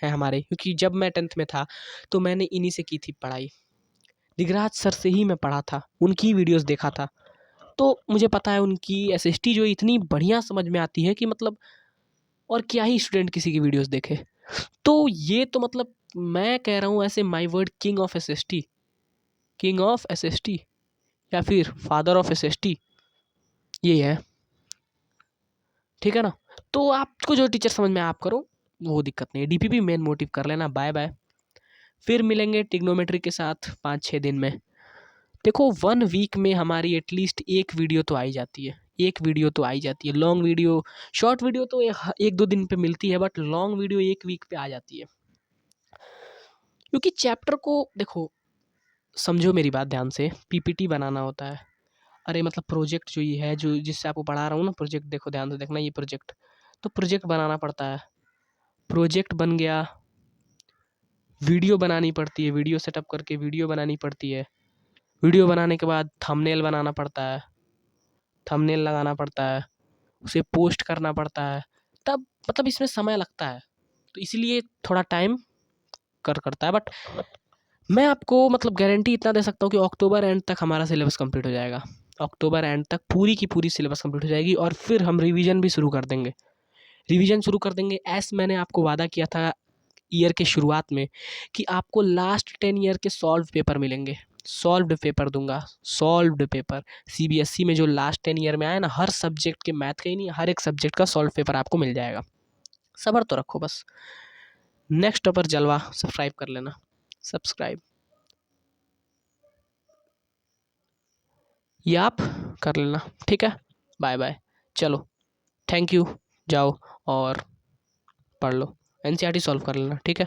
Speaker 1: है हमारे। क्योंकि जब मैं 10th में था तो मैंने इन्हीं से की थी पढ़ाई, दिगराज सर से ही मैं पढ़ा था, उनकी वीडियोस देखा था। तो मुझे पता है उनकी एसएसटी जो इतनी बढ़िया समझ में आती है कि मतलब, और क्या ही स्टूडेंट किसी की वीडियोस देखे। तो ये तो मतलब मैं कह रहा हूँ ऐसे, my word, king of SST, king of SST या फिर फादर ऑफ एसएसटी ये है। ठीक है ना? तो आपको जो टीचर समझ में आप करो, वो दिक्कत नहीं है। डीपीपी मेन मोटिव कर लेना। बाय बाय, फिर मिलेंगे टिग्नोमेट्री के साथ 5-6 दिन में। देखो, 1 वीक में हमारी एटलीस्ट एक वीडियो तो आई जाती है, एक वीडियो तो आई जाती है। लॉन्ग वीडियो, शॉर्ट वीडियो तो 1-2 दिन पे मिलती है, बट लॉन्ग वीडियो 1 वीक पे आ जाती है। क्योंकि चैप्टर को देखो, समझो मेरी बात ध्यान से, पीपीटी बनाना होता है। अरे मतलब प्रोजेक्ट जो ये है, जो जिससे आपको पढ़ा रहा हूँ ना, प्रोजेक्ट देखो ध्यान से देखना, ये प्रोजेक्ट, तो प्रोजेक्ट बनाना पड़ता है। प्रोजेक्ट बन गया, वीडियो बनानी पड़ती है, वीडियो सेटअप करके वीडियो बनानी पड़ती है। वीडियो बनाने के बाद थंबनेल बनाना पड़ता है, थंबनेल लगाना पड़ता है, उसे पोस्ट करना पड़ता है, तब मतलब इसमें समय लगता है। तो इसीलिए थोड़ा टाइम करता है। बट मैं आपको मतलब गारंटी इतना दे सकता हूँ कि अक्टूबर एंड तक हमारा सिलेबस कंप्लीट हो जाएगा। अक्टूबर एंड तक पूरी की पूरी सिलेबस कंप्लीट हो जाएगी, और फिर हम रिवीजन भी शुरू कर देंगे। रिवीजन शुरू कर देंगे, ऐसे मैंने आपको वादा किया था ईयर के शुरुआत में कि आपको लास्ट 10 ईयर के सॉल्व पेपर मिलेंगे। सॉल्व्ड पेपर दूंगा, सॉल्व्ड पेपर। सीबीएसई में जो लास्ट 10 ईयर में आया ना, हर सब्जेक्ट के, मैथ का ही नहीं, हर एक सब्जेक्ट का सॉल्व पेपर आपको मिल जाएगा। सब्र तो रखो बस। नेक्स्ट टॉपर जलवा, सब्सक्राइब कर लेना, सब्सक्राइब ये आप कर लेना। ठीक है, बाय बाय, चलो, थैंक यू, जाओ और पढ़ लो, एनसीईआरटी सॉल्व कर लेना। ठीक है।